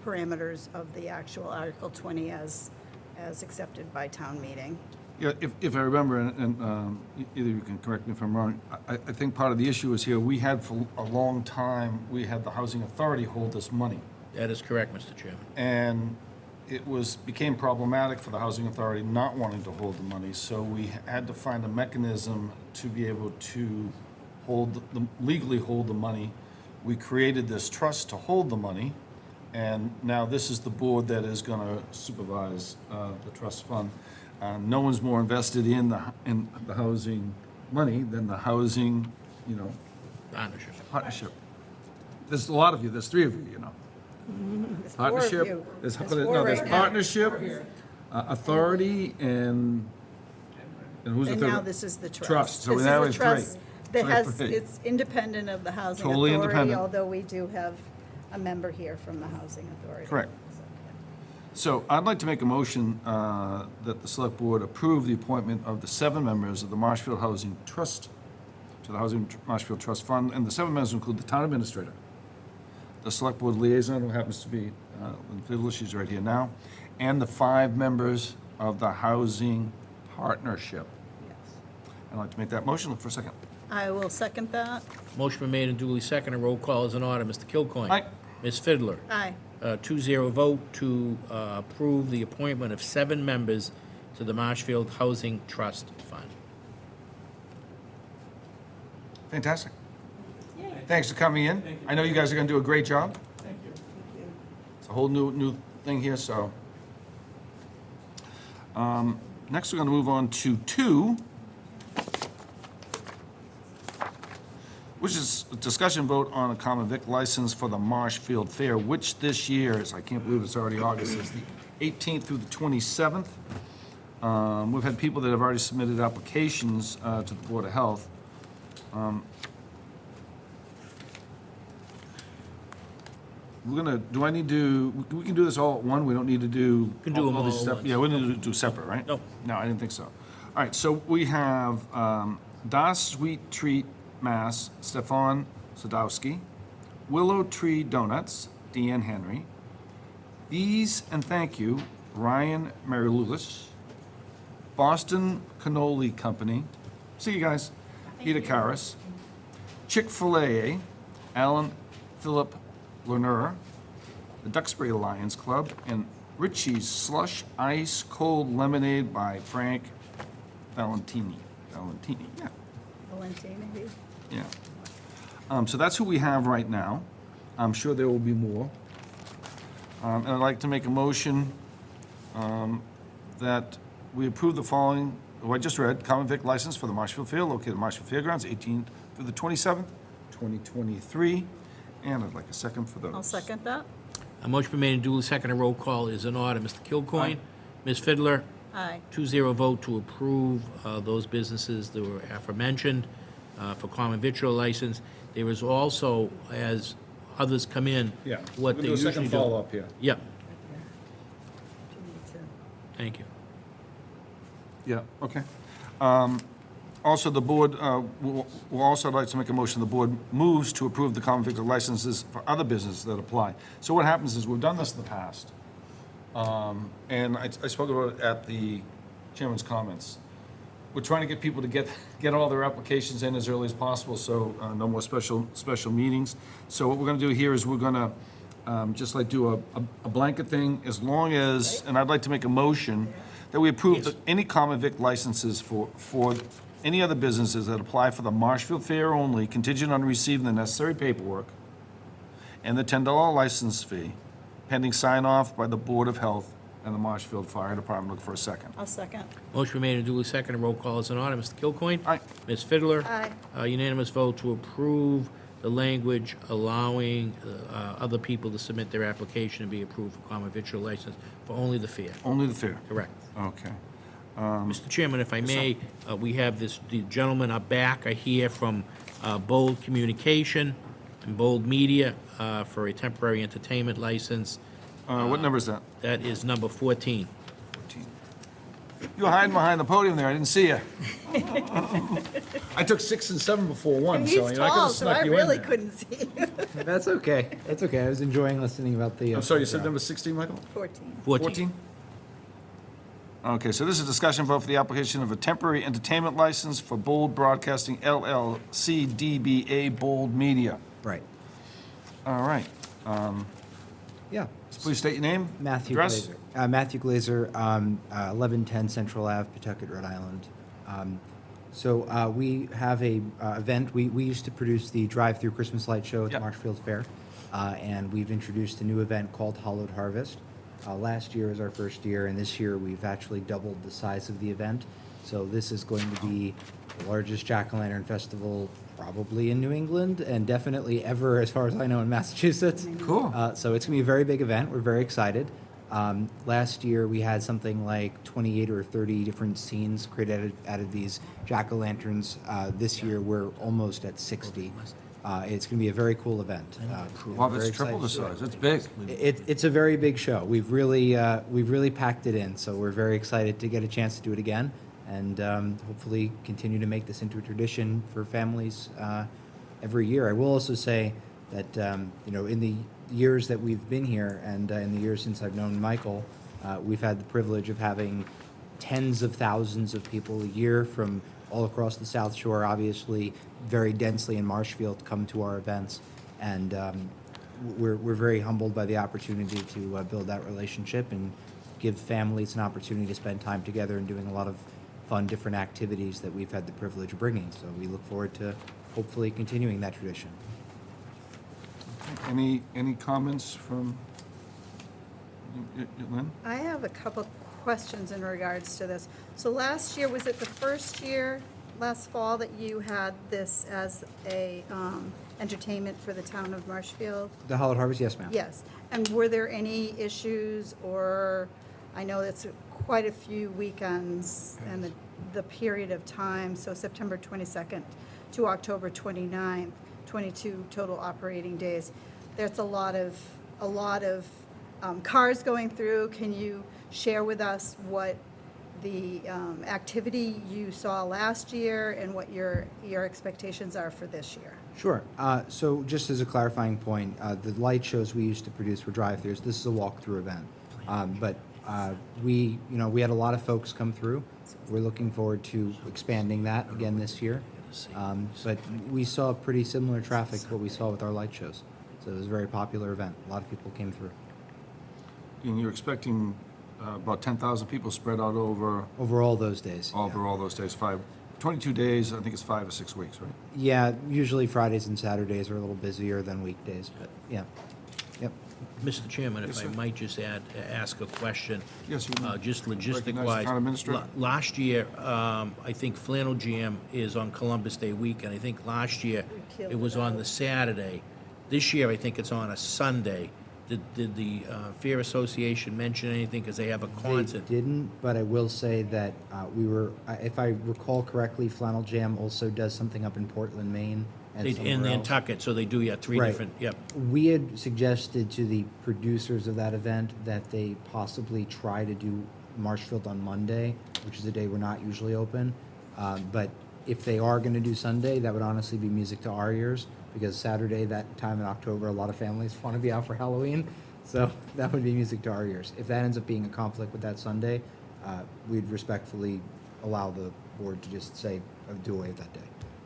parameters of the actual Article 20 as accepted by town meeting.
Yeah, if I remember, and either you can correct me if I'm wrong, I think part of the issue is here, we had for a long time, we had the Housing Authority hold this money.
That is correct, Mr. Chairman.
And it became problematic for the Housing Authority not wanting to hold the money, so we had to find a mechanism to be able to legally hold the money. We created this trust to hold the money, and now this is the board that is going to supervise the trust fund. No one's more invested in the housing money than the housing, partnership. There's a lot of you, there's 3 of you,
There's 4 of
Partnership,
you.
there's
four right now.
partnership, authority, and who's the
And
third?
now this is the trust.
Trust. So
This
now
is
it's
a trust
three.
that
So we have
has,
3.
it's independent of the housing
Totally
authority,
independent.
although we do have a member here from the housing authority.
Correct. So I'd like to make a motion that the select board approve the appointment of the 7 members of the Marshfield Housing Trust to the Marshfield Trust Fund, and the 7 members include the town administrator, the select board liaison, who happens to be Lynn Fiddler, she's right here now, and the 5 members of the housing partnership.
Yes.
I'd like to make that motion. Look for a second.
I will second that.
Motion been made and duly seconded. Roll call is in order. Mr. Kilcoyne.
Aye.
Ms. Fiddler.
Aye.
2-0 vote to approve the appointment of 7 members to the Marshfield Housing Trust Fund.
Fantastic. Thanks for coming in. I know you guys are going to do a great job.
Thank you.
It's a whole new thing here, so. Next, we're going to move on to 2, which is a discussion vote on a common vic license for the Marshfield Fair, which this year is, I can't believe it's already August, is the 18th through the 27th. We've had people that have already submitted applications to the Board of Health. We're gonna, do I need to, we can do this all at one? We don't need to do.
Can do them
these
all at
sep-
once.
Yeah, we need to do separate, right?
No.
No, I didn't think so. All right, so we have Das Sweet Treat Mass, Stefan Sadowski, Willow Tree Donuts, Deanne Henry, These and Thank You, Ryan Marilulis, Boston Cannoli Company, see you guys, Peter Karras, Chick-fil-A, Alan Philip Lerner, the Duxbury Lions Club, and Richie's Slush Ice Cold Lemonade by Frank Valentini. Valentini, yeah.
Valentine, maybe?
Yeah. So that's who we have right now. I'm sure there will be more. And I'd like to make a motion that we approve the following, who I just read, common vic license for the Marshfield Fair located at Marshfield Fairgrounds, 18th through the 27th, 2023. And I'd like a second for those.
I'll second that.
A motion been made and duly seconded. Roll call is in order. Mr. Kilcoyne.
Aye.
Ms. Fiddler.
Aye.
2-0 vote to approve those businesses that were aforementioned for common victual license. There is also, as others come in, what they
We'll do a
usually
second
do.
follow-up here.
Yeah,
Do you need to-
thank you.
Yeah, okay. Also, the board, will also like to make a motion, the board moves to approve the common victor licenses for other businesses that apply. So what happens is, we've done this in the past, and I spoke about it at the chairman's comments. We're trying to get people to get all their applications in as early as possible, so no more special meetings. So what we're gonna do here is we're gonna just like do a blanket thing, as long as, and I'd like to make a motion that we approve
Yes.
any common vic licenses for any other businesses that apply for the Marshfield Fair only, contingent on receiving the necessary paperwork and the $10 license fee, pending sign-off by the Board of Health and the Marshfield Fire Department. Look for a second.
I'll second.
Motion made and duly seconded. Roll call is in order. Mr. Kilcoyne?
Aye.
Ms. Fiddler?
Aye.
Unanimous vote to approve the language allowing other people to submit their application and be approved for common victual license for only the fair.
Only the fair.
Correct.
Okay.
Mr. Chairman, if I may, we have the gentleman up back here from Bold Communication and Bold Media for a temporary entertainment license.
What number is that?
That is number 14.
14. You were hiding behind the podium there. I didn't see you. I took 6 and 7 before 1,
And
so
he's
you know, I could
tall,
have
so I
snuck you in
really
there.
couldn't see.
That's okay. That's okay. I was enjoying listening about the.
I'm sorry, you said number 16, Michael?
14.
14.
Okay, so this is discussion vote for the application of a temporary entertainment license for Bold Broadcasting LLC DBA Bold Media.
Right.
All right.
Yeah.
Please state your name.
Matthew
address.
Glazer. Matthew Glazer, 1110 Central Ave, Pawtucket, Rhode Island. So we have a event. We used to produce the drive-through Christmas light show at the
Yep.
Marshfield Fair, and we've introduced a new event called Hollowed Harvest. Last year was our first year, and this year we've actually doubled the size of the event. So this is going to be the largest jack-o'-lantern festival probably in New England, and definitely ever, as far as I know, in Massachusetts.
Cool.
So it's going to be a very big event. We're very excited. Last year, we had something like 28 or 30 different scenes created out of these jack-o'-lanterns. This year, we're almost at 60. It's going to be a very cool event.
Wow,
Very
that's triple the
excited.
size. That's big.
It's a very big show. We've really packed it in, so we're very excited to get a chance to do it again, and hopefully continue to make this into a tradition for families every year. I will also say that in the years that we've been here, and in the years since I've known Michael, we've had the privilege of having tens of thousands of people a year from all across the South Shore, obviously very densely in Marshfield, come to our events, and we're very humbled by the opportunity to build that relationship and give families an opportunity to spend time together and doing a lot of fun different activities that we've had the privilege of bringing. So we look forward to hopefully continuing that tradition.
Any comments from Lynn?
I have a couple questions in regards to this. So last year, was it the first year, last fall, that you had this as a entertainment for the town of Marshfield?
The Hollowed Harvest, yes, ma'am.
Yes. And were there any issues, or, I know it's quite a few weekends and the period of time, so September 22nd to October 29th, 22 total operating days. There's a lot of cars going through. Can you share with us what the activity you saw last year and what your expectations are for this year?
Sure. So just as a clarifying point, the light shows we used to produce were drive-throughs. This is a walk-through event. But we had a lot of folks come through. We're looking forward to expanding that again this year. But we saw pretty similar traffic to what we saw with our light shows. So it was a very popular event. A lot of people came through.
And you're expecting about 10,000 people spread out over
Over all those days. yeah.
all those days, 22 days, I think it's 5 or 6 weeks, right?
Yeah, usually Fridays and Saturdays are a little busier than weekdays, but yeah. Yep.
Mr. Chairman, if
Yes,
I
sir.
might just ask a question.
Yes, you may.
Just
Recognize the
logistic-wise.
town administrator.
Last year, I think Flannel Jam is on Columbus Day weekend. I think last year
killed
it was
it
on
out.
the Saturday. This year, I think it's on a Sunday. Did the Fair Association mention anything, because they have a
They
concert?
didn't, but I will say that if I recall correctly, Flannel Jam also does something up in Portland, Maine, and
In
somewhere else.
Nantucket, so they do, yeah, three
Right.
different, yep.
We had suggested to the producers of that event that they possibly try to do Marshfield on Monday, which is a day we're not usually open. But if they are going to do Sunday, that would honestly be music to our ears, because Saturday, that time in October, a lot of families want to be out for Halloween. So that would be music to our ears. If that ends up being a conflict with that Sunday, we'd respectfully allow the board to just say, do away with that day.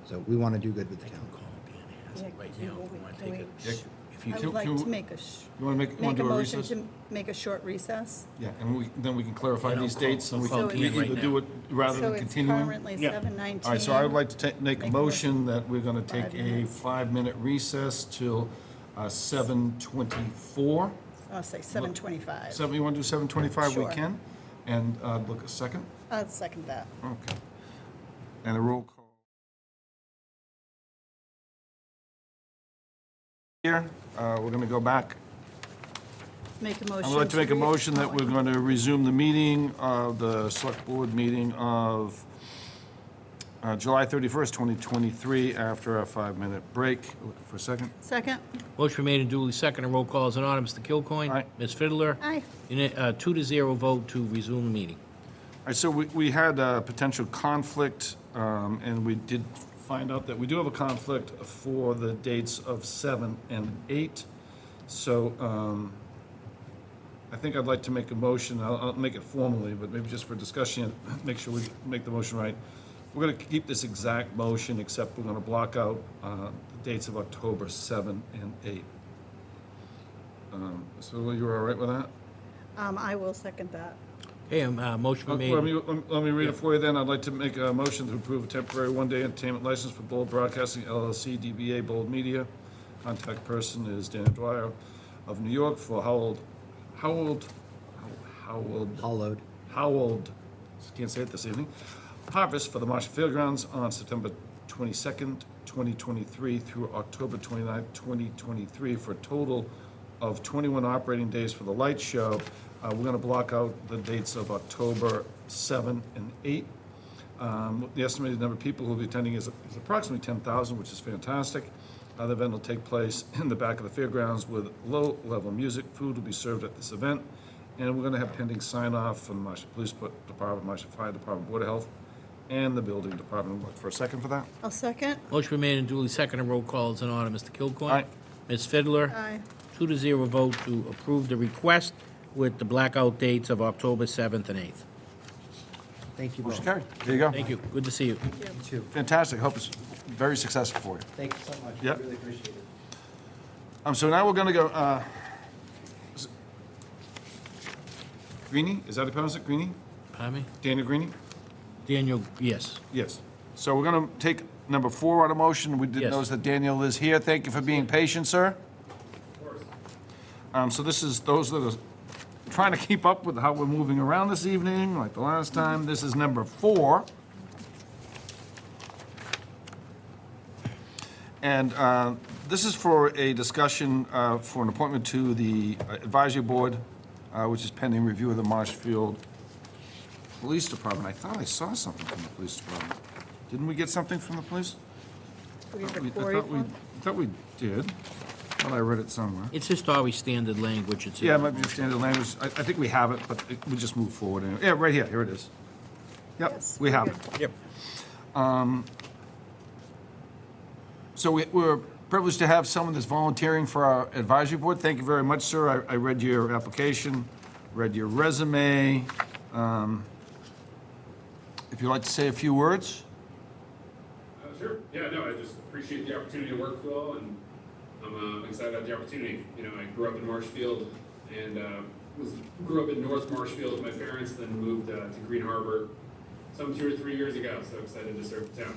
So we want to do good with the town.
Call Dan
Yeah,
Hazard right
can
now.
we-
if you wanna
can
take
we-
it. If you
I
Can-
would like
can
to
we-
make
You want to
make a
do a
motion
recess?
to make a short recess.
Yeah, and then we can clarify
And I'll
these
call-
dates, and we
I'll
can
call
we
Dan right
either
now.
do it rather
So
than
it's
continuing.
currently
Yeah.
7:19.
All right, so I would like to make a
Make a
motion that we're going to take
5
a
minutes.
5-minute recess till 7:24.
I'll say 7:25.
You want to do 7:25? We
Sure.
can. And look, a second.
I'll second that.
Okay. And a roll call. Here, we're going to go back.
Make a motion.
I would like to make a motion that we're
re-
going to resume the meeting of the Select Board meeting of July 31st, 2023, after a 5-minute break. Looking for a second.
Second?
Motion made and duly seconded, roll call is in order. Mr. Kilcoyne?
Aye.
Ms. Fiddler?
Aye.
2-0 vote to resume the meeting.
All right, so we had a potential conflict, and we did find out that we do have a conflict for the dates of 7 and 8. So I think I'd like to make a motion, I'll make it formally, but maybe just for discussion, make sure we make the motion right. We're going to keep this exact motion, except we're going to block out the dates of October 7 and 8. So you're all right with that?
I will second that.
Okay, motion
Let
made.
me read it for you then. I'd like to make a motion to approve a temporary one-day entertainment license for Bold Broadcasting LLC, DBA Bold Media. Contact person is Dana Dwyer of New York for Howard, can't say it this evening, harvest for the Marshfield Fairgrounds on September 22nd, 2023 through October 29th, 2023, for a total of 21 operating days for the light show. We're going to block out the dates of October 7 and 8. The estimated number of people who will be attending is approximately 10,000, which is fantastic. The event will take place in the back of the fairgrounds with low-level music. Food will be served at this event. And we're going to have pending sign-off from the Marshfield Police Department, Marshfield Fire Department, Board of Health, and the Building Department. Look for a second for that.
I'll second.
Motion made and duly seconded, roll call is in order. Mr. Kilcoyne?
Aye.
Ms. Fiddler?
Aye.
2-0 vote to approve the request with the blackout dates of October 7th and 8th.
Thank you both.
Motion carried. There you go.
Thank you, good to see you.
You too.
Fantastic. Hope it's very successful for you.
Thank you so much.
Yep.
Really appreciate it.
So now we're going to go, is it Greenie? Is that how you pronounce it? Greenie?
Pardon me?
Daniel Greenie?
Daniel, yes.
Yes. So we're going to take number 4 on a motion. We did
Yes.
notice that Daniel is here. Thank you for being patient, sir. So this is those that are trying to keep up with how we're moving around this evening, like the last time. This is number 4. And this is for a discussion for an appointment to the advisory board, which is pending review of the Marshfield Police Department. I thought I saw something from the police department. Didn't we get something from the police?
We have
I
a quarry
thought
form?
I thought we did. Thought I read it somewhere.
It's just always standard language, it's.
Yeah, it might be standard language. I think we have it, but we just move forward. Anyway. Yeah, right here. Here it is. Yep,
Yes,
we have it.
good.
Yep.
So we're privileged to have someone that's volunteering for our advisory board. Thank you very much, sir. I read your application, read your resume. If you'd like to say a few words?
Sure. Yeah, no, I just appreciate the opportunity to work with you all, and I'm excited about the opportunity. You know, I grew up in Marshfield and grew up in North Marshfield with my parents, then moved to Green Harbor some 2 or 3 years ago, so excited to serve the town.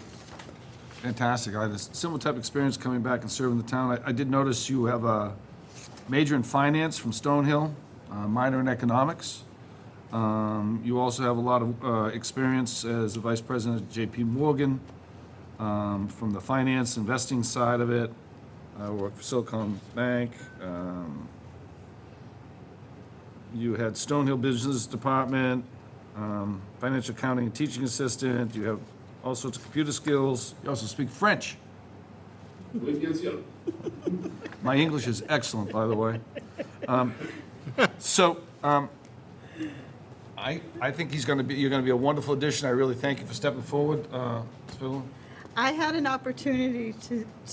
Fantastic. I had a similar type of experience coming back and serving the town. I did notice you have a major in finance from Stonehill, minor in economics. You also have a lot of experience as a vice president at J.P. Morgan, from the finance investing side of it. Worked for Silicon Bank. You had Stonehill Business Department, financial accounting and teaching assistant, you have all sorts of computer skills, you also speak French.
Oui, bien sûr.
My English is excellent, by the way. So, I think you're gonna be a wonderful addition. I really thank you for stepping forward, Ms. Fiddler.
I had an opportunity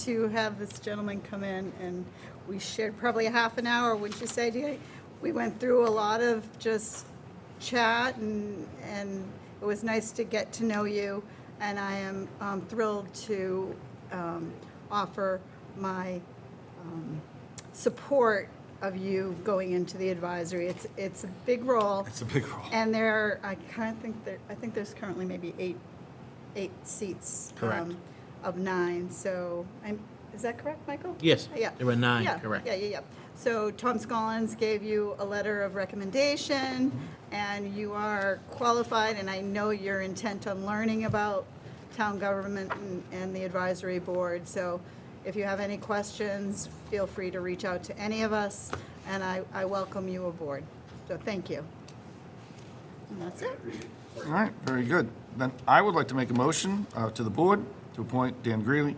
to have this gentleman come in, and we shared probably a half an hour, wouldn't you say, Dee? We went through a lot of just chat, and it was nice to get to know you, and I am thrilled to offer my support of you going into the advisory. It's a big role.
It's a big role.
And I think there's currently maybe eight seats.
Correct.
Of 9, so, is that correct, Michael?
Yes,
Yeah.
there were 9,
Yeah,
correct.
Yeah. So Tom Scollins gave you a letter of recommendation, and you are qualified, and I know you're intent on learning about town government and the advisory board. So if you have any questions, feel free to reach out to any of us, and I welcome you aboard. So thank you. And that's it.
All right, very good. Then I would like to make a motion to the board to appoint Dan Greeley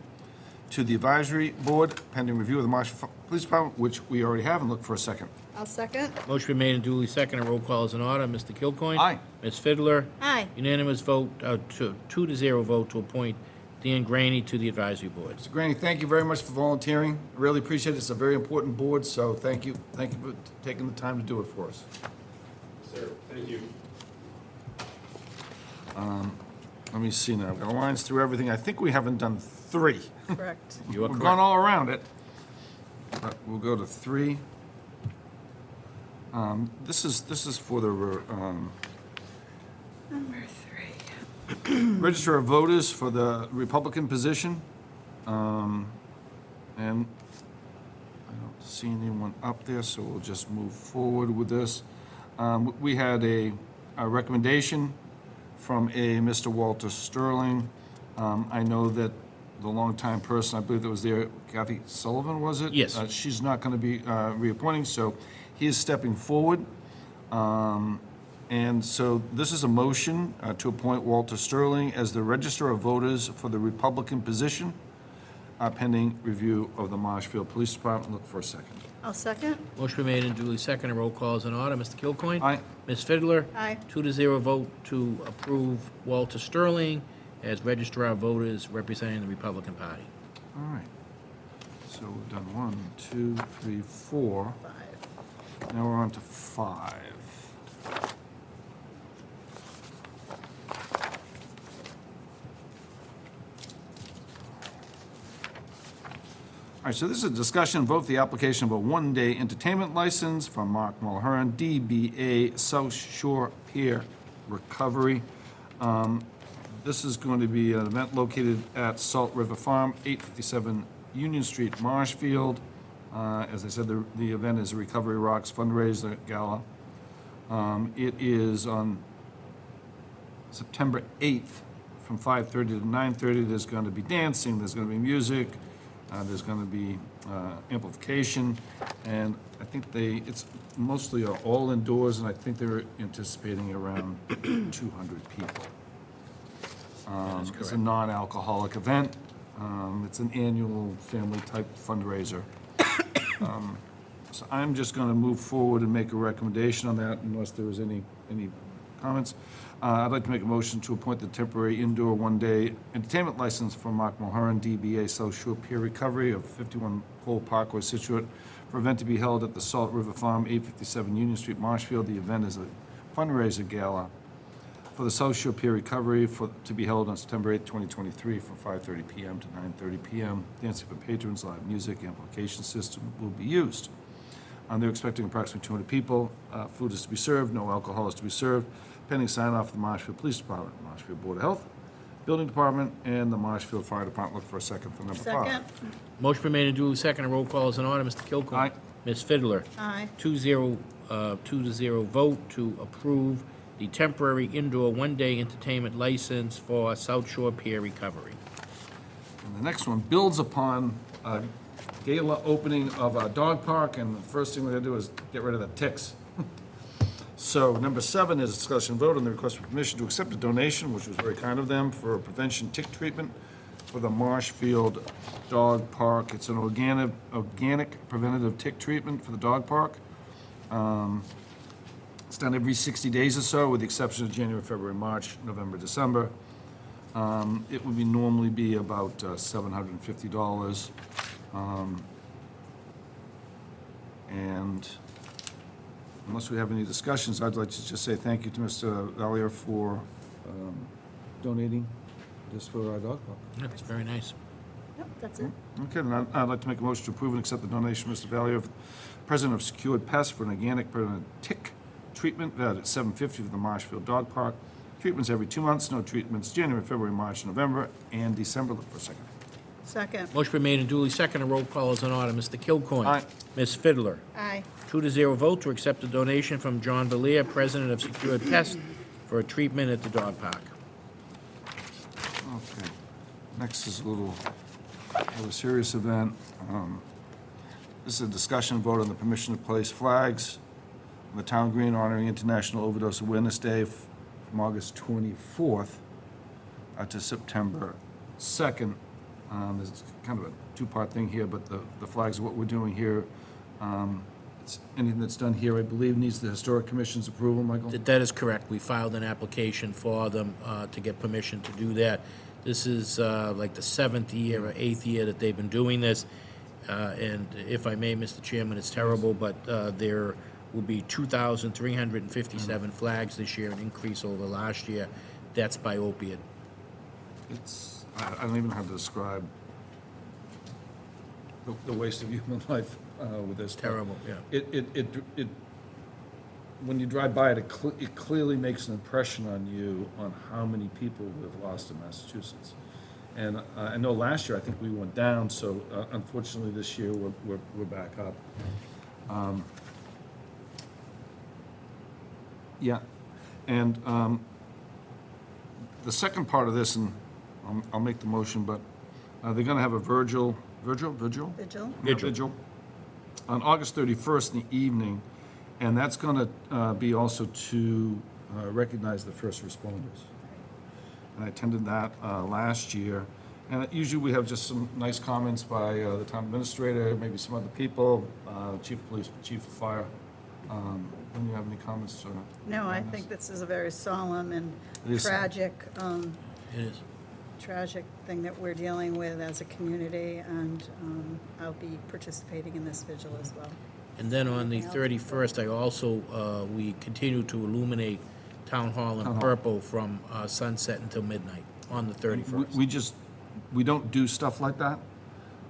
to the advisory board pending review of the Marshfield Police Department, which we already have, and look for a second.
I'll second.
Motion been made and duly seconded. Roll call is in order. Mr. Kilcoyne?
Aye.
Ms. Fiddler?
Aye.
Unanimous vote, 2-0 vote to appoint Dan Graney to the advisory board.
Mr. Graney, thank you very much for volunteering. I really appreciate it. It's a very important board, so thank you. Thank you for taking the time to do it for us.
Sir, thank you.
Let me see now. I've got lines through everything. I think we haven't done 3.
Correct.
You are
We've
correct.
gone all around it, but we'll go to 3. This is for the
Number 3.
Register of Voters for the Republican position. And I don't see anyone up there, so we'll just move forward with this. We had a recommendation from a Mr. Walter Sterling. I know that the longtime person, I believe that was there, Kathy Sullivan, was it?
Yes.
She's not going to be reappointing, so he is stepping forward. And so this is a motion to appoint Walter Sterling as the Register of Voters for the Republican position, pending review of the Marshfield Police Department. Look for a second.
I'll second.
Motion been made and duly seconded. Roll call is in order. Mr. Kilcoyne?
Aye.
Ms. Fiddler?
Aye.
2-0 vote to approve Walter Sterling as Registrar of Voters representing the Republican Party.
All right. So we've done 1, 2, 3, 4.
5.
Now we're on to 5. All right, so this is a discussion and vote for the application of a one-day entertainment license from Mark Mulhern, DBA South Shore Pier Recovery. This is going to be an event located at Salt River Farm, 857 Union Street, Marshfield. As I said, the event is a Recovery Rocks fundraiser gala. It is on September 8th from 5:30 to 9:30. There's going to be dancing, there's going to be music, there's going to be amplification, and I think it's mostly all indoors, and I think they're anticipating around 200 people. It's a
correct.
non-alcoholic event. It's an annual family-type fundraiser. So I'm just going to move forward and make a recommendation on that unless there was any comments. I'd like to make a motion to appoint the temporary indoor one-day entertainment license for Mark Mulhern, DBA South Shore Pier Recovery of 51 Pole Parkway, Situate, for an event to be held at the Salt River Farm, 857 Union Street, Marshfield. The event is a fundraiser gala for the South Shore Pier Recovery to be held on September 8th, 2023, from 5:30 p.m. to 9:30 p.m. Dancing for patrons, live music, amplification system will be used. They're expecting approximately 200 people. Food is to be served, no alcohol is to be served, pending sign-off of the Marshfield Police Department, Marshfield Board of Health, Building Department, and the Marshfield Fire Department. Look for a second for number 5.
Second.
Motion been made and duly seconded. Roll call is in order. Mr. Kilcoyne?
Aye.
Ms. Fiddler?
Aye.
2-0 vote to approve the temporary indoor one-day entertainment license for South Shore Pier Recovery.
And the next one builds upon a gala opening of our dog park, and the first thing we're gonna do is get rid of the ticks. So number 7 is discussion vote on the request for permission to accept a donation, which was very kind of them, for prevention tick treatment for the Marshfield Dog Park. It's an organic preventative tick treatment for the dog park. It's done every 60 days or so, with the exception of January, February, March, November, December. It would normally be about $750. And unless we have any discussions, I'd like to just say thank you to Mr. Valier for donating this for our dog park.
That's very nice.
Yep, that's it.
Okay, then I'd like to make a motion to approve and accept the donation of Mr. Valier, President of Secured Pest, for an organic permanent tick treatment valued at $750 for the Marshfield Dog Park. Treatments every 2 months, no treatments January, February, March, November, and December. Look for a second.
Second.
Motion been made and duly seconded. Roll call is in order. Mr. Kilcoyne.
Aye.
Ms. Fiddler.
Aye.
2-0 vote to accept a donation from John Valier, President of Secured Pest, for a treatment at the dog park.
Okay. Next is a little serious event. This is a discussion vote on the permission to place flags on the town green honoring International Overdose Awareness Day from August 24th to September 2nd. There's kind of a two-part thing here, but the flags are what we're doing here. Anything that's done here, I believe, needs the Historic Commission's approval, Michael?
That is correct. We filed an application for them to get permission to do that. This is like the 7th year or 8th year that they've been doing this. And if I may, Mr. Chairman, it's terrible, but there will be 2,357 flags this year, an increase over last year. That's by opiate.
I don't even know how to describe the waste of human life with this.
Terrible, yeah.
It when you drive by it, it clearly makes an impression on you on how many people we've lost in Massachusetts. And I know last year, I think we went down, so unfortunately this year, we're back up. Yeah, and the second part of this, and I'll make the motion, but they're gonna have a vigil on August 31st in the evening, and that's gonna be also to recognize the first responders. And I attended that last year, and usually we have just some nice comments by the town administrator, maybe some other people, chief of police, chief of fire. When you have any comments?
No, I think this is a very solemn and
It is.
tragic,
It is.
tragic thing that we're dealing with as a community, and I'll be participating in this vigil as well.
And then on the 31st, I also, we continue to illuminate Town Hall in purple from sunset until midnight on the 31st.
We don't do stuff like that,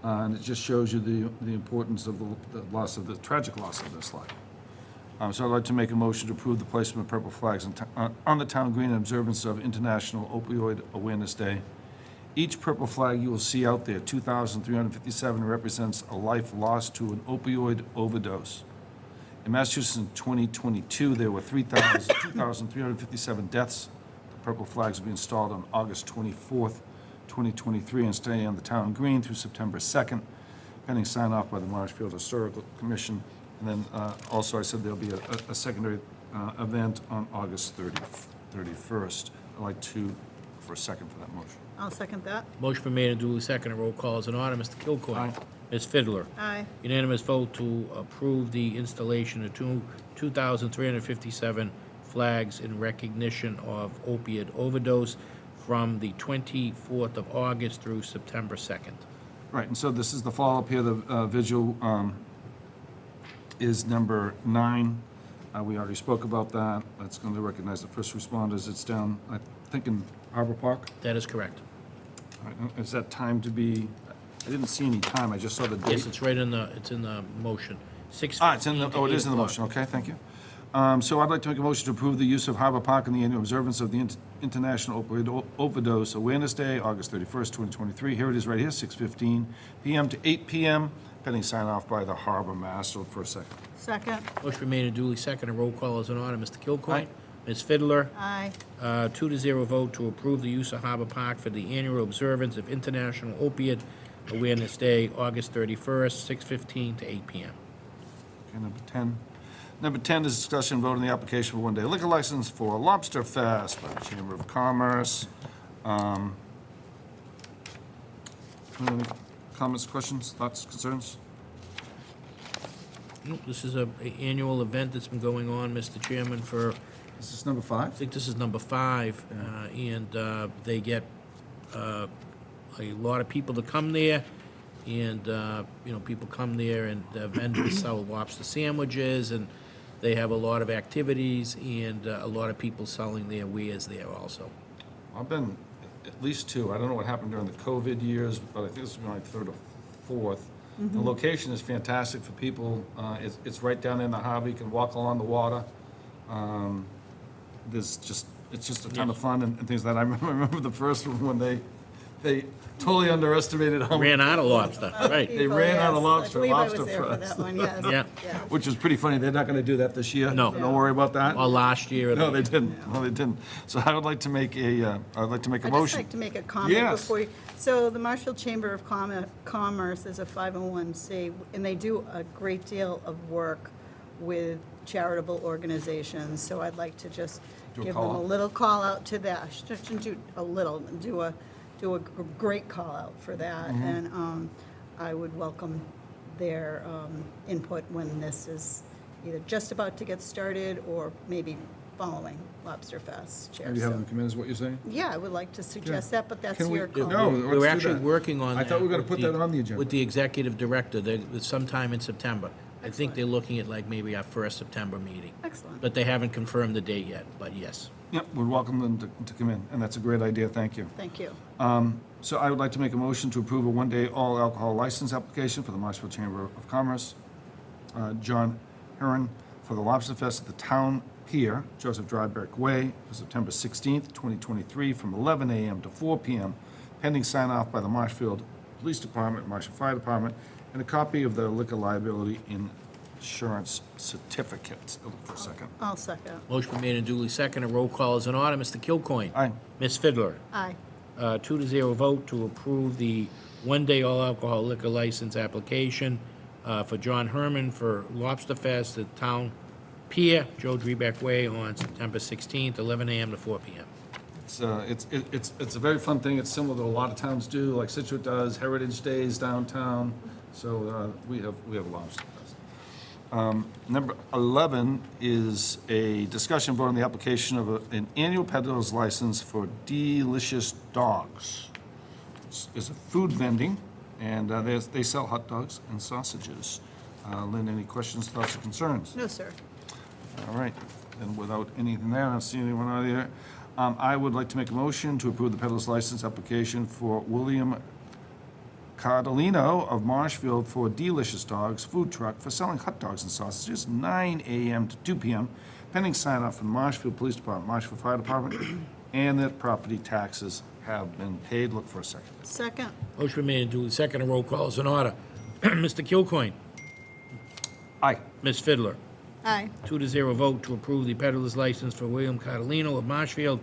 and it just shows you the importance of the tragic loss of this life. So I'd like to make a motion to approve the placement of purple flags on the town green in observance of International Opioid Awareness Day. Each purple flag you will see out there, 2,357, represents a life lost to an opioid overdose. In Massachusetts in 2022, there were 2,357 deaths. The purple flags will be installed on August 24th, 2023, and stay on the town green through September 2nd, pending sign-off by the Marshfield Historical Commission. And then also, I said there'll be a secondary event on August 31st. I'd like to, for a second for that motion.
I'll second that.
Motion been made and duly seconded. Roll call is in order. Mr. Kilcoyne.
Aye.
Ms. Fiddler.
Aye.
Unanimous vote to approve the installation of 2,357 flags in recognition of opiate overdose from the 24th of August through September 2nd.
Right, and so this is the follow-up here. The vigil is number 9. We already spoke about that. That's going to recognize the first responders. It's down, I think, in Harbor Park.
That is correct.
All right, is that time to be, I didn't see any time, I just saw the date.
Yes, it's right in the, it's in the motion. 6:15
It's in the,
to
oh, it is in the
8
motion, okay, thank you. So I'd like to make a motion to approve the use of Harbor Park in the annual observance of the International Opioid Overdose Awareness Day, August 31st, 2023. Here it is right here, 6:15 p.m. to 8 p.m., pending sign-off by the harbor master. For a second.
Second.
Motion been made and duly seconded. Roll call is in order. Mr. Kilcoyne.
Aye.
Ms. Fiddler.
Aye.
2-0 vote to approve the use of Harbor Park for the annual observance of International Opiate Awareness Day, August 31st, 6:15 to 8 p.m.
Okay, number 10. Number 10 is discussion vote on the application for one-day liquor license for Lobster Fest by the Chamber of Commerce. Any comments, questions, thoughts, concerns?
Nope, this is a annual event that's been going on, Mr. Chairman, for,
Is this number 5?
I think this is number 5, and they get a lot of people to come there, and, people come there, and the vendors sell lobster sandwiches, and they have a lot of activities, and a lot of people selling their wares there also.
I've been at least 2. I don't know what happened during the COVID years, but I think this is my 3rd or 4th. The location is fantastic for people. It's right down in the harbor. You can walk along the water. It's just a ton of fun and things like that. I remember the first one when they totally underestimated how
Ran out of lobster, right.
They ran out of lobster-
I believe I was
lobster
there for
fest.
that one, yes.
Yeah.
which was pretty funny. They're not going to do that this year.
No.
Don't worry about that.
Or last year.
No, they didn't. No, they didn't. So I would like to make a
I'd just
motion.
like to make a comment
Yes.
before you. So the Marshfield Chamber of Commerce is a 501c, and they do a great deal of work with charitable organizations. So I'd like to just
Do a
give
call
them a
out?
little call out to that. Shouldn't do a little, do a great call out for that.
Mm-hmm.
And I would welcome their input when this is either just about to get started or maybe following Lobster Fest. Chair.
Maybe have
So-
them come in, is what you're saying?
yeah, I would like to suggest that, but that's
Can we-
your call.
No,
We're
let's do
actually
that.
working on
I
that.
thought we were gonna
with
put that on the agenda.
With the executive director, sometime in September. I think they're looking at like maybe our first September meeting.
Excellent.
But they haven't confirmed the date yet, but yes.
Yep, we'd welcome them to come in, and that's a great idea. Thank you.
Thank you.
So I would like to make a motion to approve a one-day all alcohol license application for the Marshfield Chamber of Commerce. John Heron for the Lobster Fest at the Town Pier, Joseph Drybeck Way, for September 16th, 2023, from 11 a.m. to 4 p.m., pending sign-off by the Marshfield Police Department, Marshfield Fire Department, and a copy of the liquor liability insurance certificate. I'll look for a second.
I'll second.
Motion been made and duly seconded. Roll call is in order. Mr. Kilcoyne.
Aye.
Ms. Fiddler.
Aye.
2-0 vote to approve the one-day all-alcohol liquor license application for John Herman for Lobster Fest at Town Pier, Joe Drebeck Way, on September 16th, 11 a.m. to 4 p.m.
It's a very fun thing. It's similar to a lot of towns do, like Situate does, Heritage Days downtown. So we have Lobster Fest. Number 11 is a discussion vote on the application of an annual peddler's license for Delicious Dogs. It's a food vending, and they sell hot dogs and sausages. Lynn, any questions, thoughts, or concerns?
No, sir.
All right, and without anything there, I don't see anyone out there. I would like to make a motion to approve the peddler's license application for William Cardellino of Marshfield for Delicious Dogs food truck for selling hot dogs and sausages, 9 a.m. to 2 p.m., pending sign-off from the Marshfield Police Department, Marshfield Fire Department, and that property taxes have been paid. Look for a second.
Second.
Motion been made and duly seconded. Roll call is in order. Mr. Kilcoyne.
Aye.
Ms. Fiddler.
Aye.
2-0 vote to approve the peddler's license for William Cardellino of Marshfield,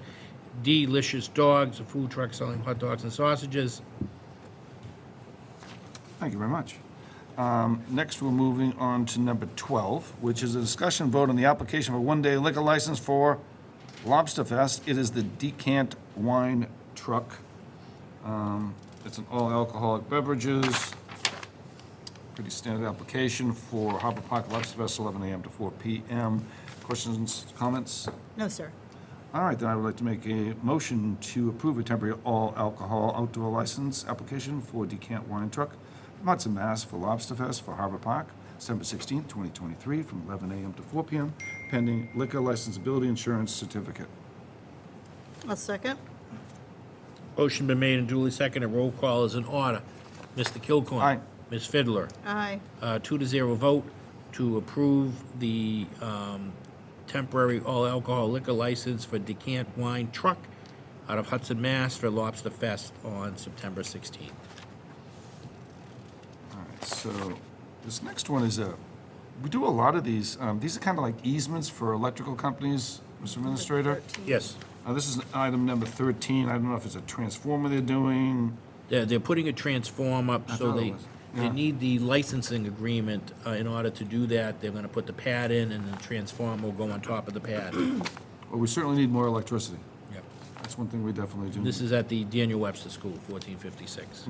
Delicious Dogs, a food truck selling hot dogs and sausages.
Thank you very much. Next, we're moving on to number 12, which is a discussion vote on the application for a one-day liquor license for Lobster Fest. It is the Decant Wine Truck. It's an all-alcoholic beverages. Pretty standard application for Harbor Park Lobster Fest, 11 a.m. to 4 p.m. Questions, comments?
No, sir.
All right, then I would like to make a motion to approve a temporary all-alcohol outdoor license application for Decant Wine Truck, Hudson, Mass. For Lobster Fest for Harbor Park, December 16th, 2023, from 11 a.m. to 4 p.m., pending liquor licensability insurance certificate.
I'll second.
Motion been made and duly seconded. Roll call is in order. Mr. Kilcoyne.
Aye.
Ms. Fiddler.
Aye.
2-0 vote to approve the temporary all-alcohol liquor license for Decant Wine Truck out of Hudson, Mass. for Lobster Fest on September 16th.
All right, so this next one is we do a lot of these. These are kind of like easements for electrical companies, Mr. Administrator.
Yes.
This is item number 13. I don't know if it's a transformer they're doing.
They're putting a transform up
I
so
thought it
they,
was.
They
Yeah.
need the licensing agreement in order to do that. They're gonna put the pad in, and the transformer will go on top of the pad.
Well, we certainly need more electricity.
Yep.
That's one thing we definitely do.
This is at the Daniel Webster School, 1456.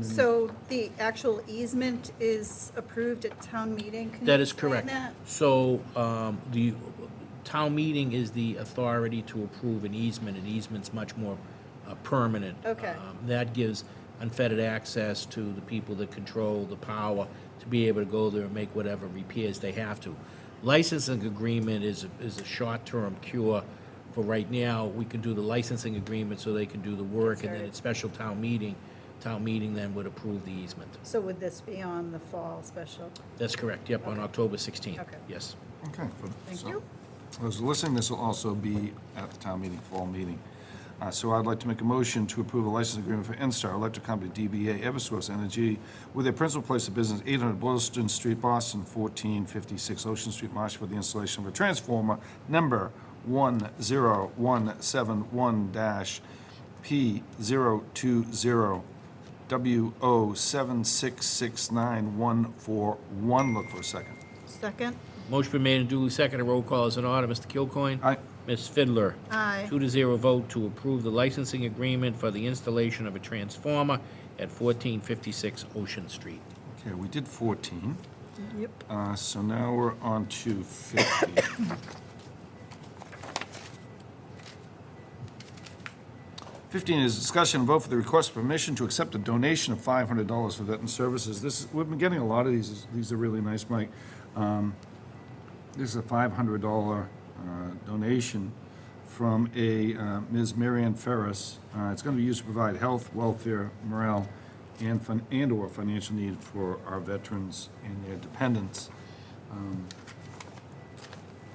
So the actual easement is approved at town meeting? Can you
That is
explain
correct.
that?
So, the town meeting is the authority to approve an easement. An easement's much more permanent.
Okay.
That gives unfettered access to the people that control the power to be able to go there and make whatever repairs they have to. Licensing agreement is a short-term cure for right now. We can do the licensing agreement so they can do the work, and then
Sorry.
at special town meeting then would approve the easement.
So would this be on the fall special?
That's correct, yep, on
Okay.
October 16th.
Okay.
Yes.
Okay.
Thank
so-
you.
Those listening, this will also be at the town meeting, fall meeting. So I'd like to make a motion to approve a license agreement for NSTAR Electric Company, DBA Eversource Energy, with their principal place of business, 800 Boylston Street, Boston, 1456 Ocean Street, Marshfield, for the installation of a transformer number 10171-P020 WO7669141. Look for a second.
Second?
Motion been made and duly seconded. Roll call is in order. Mr. Kilcoyne?
Aye.
Ms. Fidler?
Aye.
2-0 vote to approve the licensing agreement for the installation of a transformer at 1456 Ocean Street.
Okay, we did 14.
Yep.
So now we're on to 50. 15 is discussion and vote for the request for permission to accept a donation of $500 for veteran services. We've been getting a lot of these. These are really nice, Mike. This is a $500 donation from a Ms. Marianne Ferris. It's going to be used to provide health, welfare, morale, and/or financial need for our veterans and their dependents.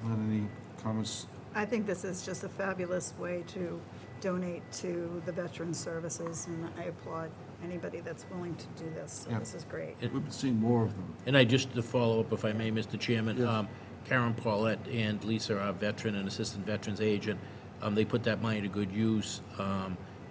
Any comments?
I think this is just a fabulous way to donate to the veteran services, and I applaud anybody that's willing to do this. So
Yeah.
this is great.
We've been seeing more of them.
And I just, to follow up, if I may, Mr. Chairman,
Yes.
Karen Paulette and Lisa, our veteran and assistant veterans agent, they put that money to good use.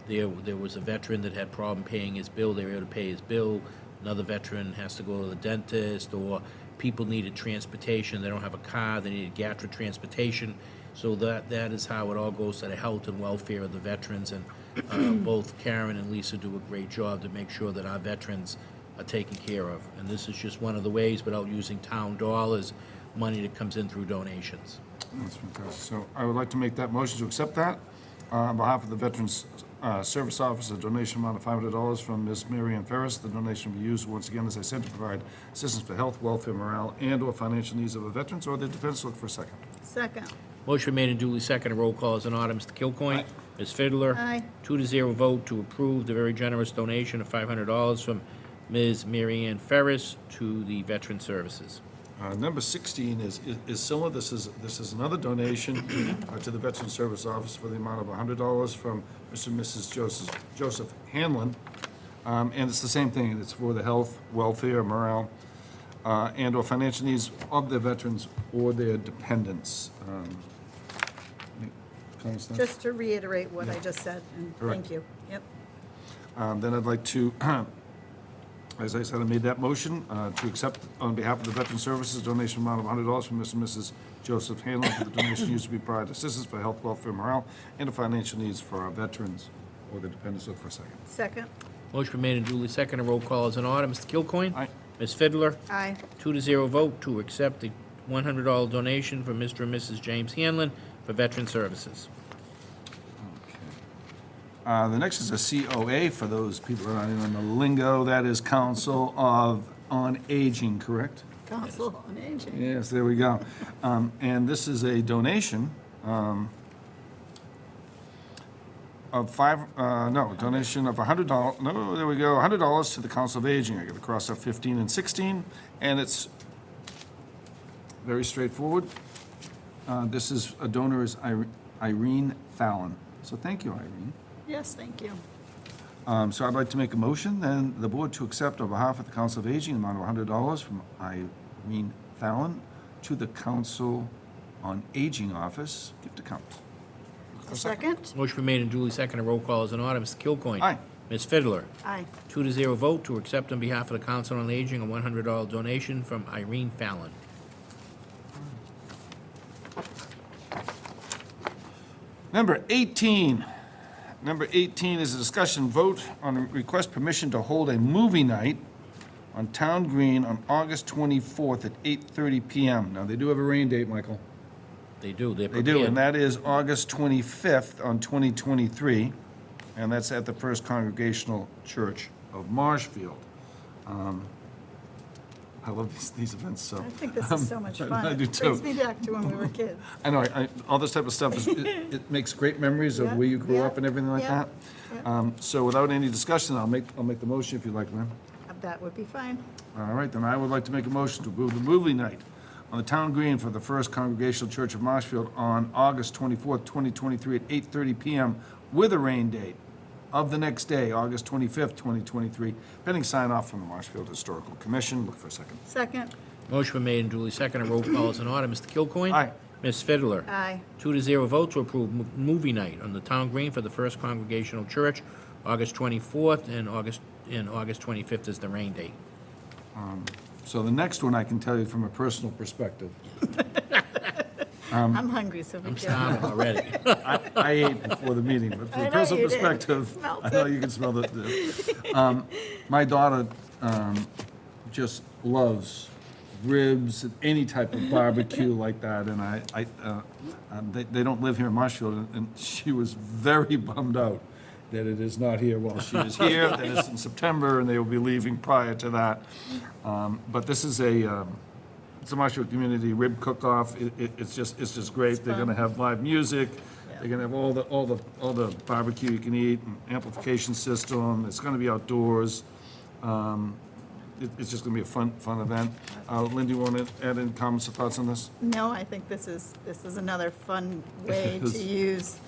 There was a veteran that had problem paying his bill. They were able to pay his bill. Another veteran has to go to the dentist, or people needed transportation. They don't have a car. They needed GATRA transportation. So that is how it all goes to the health and welfare of the veterans. And both Karen and Lisa do a great job to make sure that our veterans are taken care of. And this is just one of the ways, without using town dollars, money that comes in through donations.
That's fantastic. So I would like to make that motion to accept that. On behalf of the Veterans Service Office, a donation amount of $500 from Ms. Marianne Ferris. The donation will be used, once again, as I said, to provide assistance for health, welfare, morale, and/or financial needs of the veterans or their dependents. Look for a second.
Second?
Motion made and duly seconded. Roll call is in order. Mr. Kilcoyne?
Aye.
Ms. Fidler?
Aye.
2-0 vote to approve the very generous donation of $500 from Ms. Mary Ann Ferris to the Veteran Services.
Number 16 is similar. This is another donation to the Veteran Service Office for the amount of $100 from Mr. and Mrs. Joseph Hanlon. And it's the same thing. It's for the health, welfare, morale, and/or financial needs of the veterans or their dependents. Any comments there?
Just to reiterate what I just said, and
Correct.
thank you. Yep.
Then I'd like to, as I said, I made that motion to accept on behalf of the Veteran Services donation amount of $100 from Mr. and Mrs. Joseph Hanlon for the donation used to be provide assistance for health, welfare, morale, and the financial needs for our veterans or their dependents. Look for a second.
Second?
Motion made and duly seconded. Roll call is in order. Mr. Kilcoyne?
Aye.
Ms. Fidler?
Aye.
2-0 vote to accept the $100 donation from Mr. and Mrs. James Hanlon for Veteran Services.
The next is a COA for those people that are not in on the lingo. That is Council on Aging, correct?
Council on Aging.
Yes, there we go. And this is a donation donation of $100, no, there we go, $100 to the Council of Aging. I got to cross out 15 and 16, and it's very straightforward. This is, a donor is Irene Fallon. So thank you, Irene.
Yes, thank you.
So I'd like to make a motion, then the board to accept on behalf of the Council of Aging, the amount of $100 from Irene Fallon to the Council on Aging Office gift account.
Second?
Motion been made and duly seconded. Roll call is in order. Mr. Kilcoyne?
Aye.
Ms. Fiddler?
Aye.
2-0 vote to accept on behalf of the Council on Aging a $100 donation from Irene Fallon.
Number 18. Number 18 is a discussion vote on a request permission to hold a movie night on Town Green on August 24th at 8:30 PM. Now, they do have a rain date, Michael.
They do, they're
They
prepared.
do, and that is August 25th on 2023, and that's at the First Congregational Church of Marshfield. I love these events, so.
I think this is so much fun.
I do
It
too.
brings me back to when we were kids.
I know, all this type of stuff, it makes great memories of
Yeah,
where you grew
yeah,
up and everything like
yeah,
that.
yeah.
So without any discussion, I'll make the motion if you'd like, Lynn.
That would be fine.
All right, then I would like to make a motion to approve the movie night on the Town Green for the First Congregational Church of Marshfield on August 24th, 2023 at 8:30 PM with a rain date of the next day, August 25th, 2023, pending sign-off from the Marshfield Historical Commission. Look for a second.
Second.
Motion been made and duly seconded. Roll call is in order. Mr. Kilcoyne?
Aye.
Ms. Fiddler?
Aye.
2-0 vote to approve movie night on the Town Green for the First Congregational Church, August 24th, and August 25th is the rain date.
So the next one I can tell you from a personal perspective.
I'm hungry, so be
I'm
careful.
starving already.
I ate before the meeting, but
I
from a
know
personal
you did.
perspective,
Smelled
I know
it.
you can smell the my daughter just loves ribs and any type of barbecue like that, and they don't live here in Marshfield, and she was very bummed out that it is not here while she is here, that it's in September, and they will be leaving prior to that. But this is it's a Marshfield Community Rib Cook-Off. It's just great. They're gonna have live music. They're gonna have all the barbecue you can eat, and amplification system. It's gonna be outdoors. It's just gonna be a fun event. Lynn, do you want to add any comments or thoughts on this?
No, I think this is another fun way
It
to
is.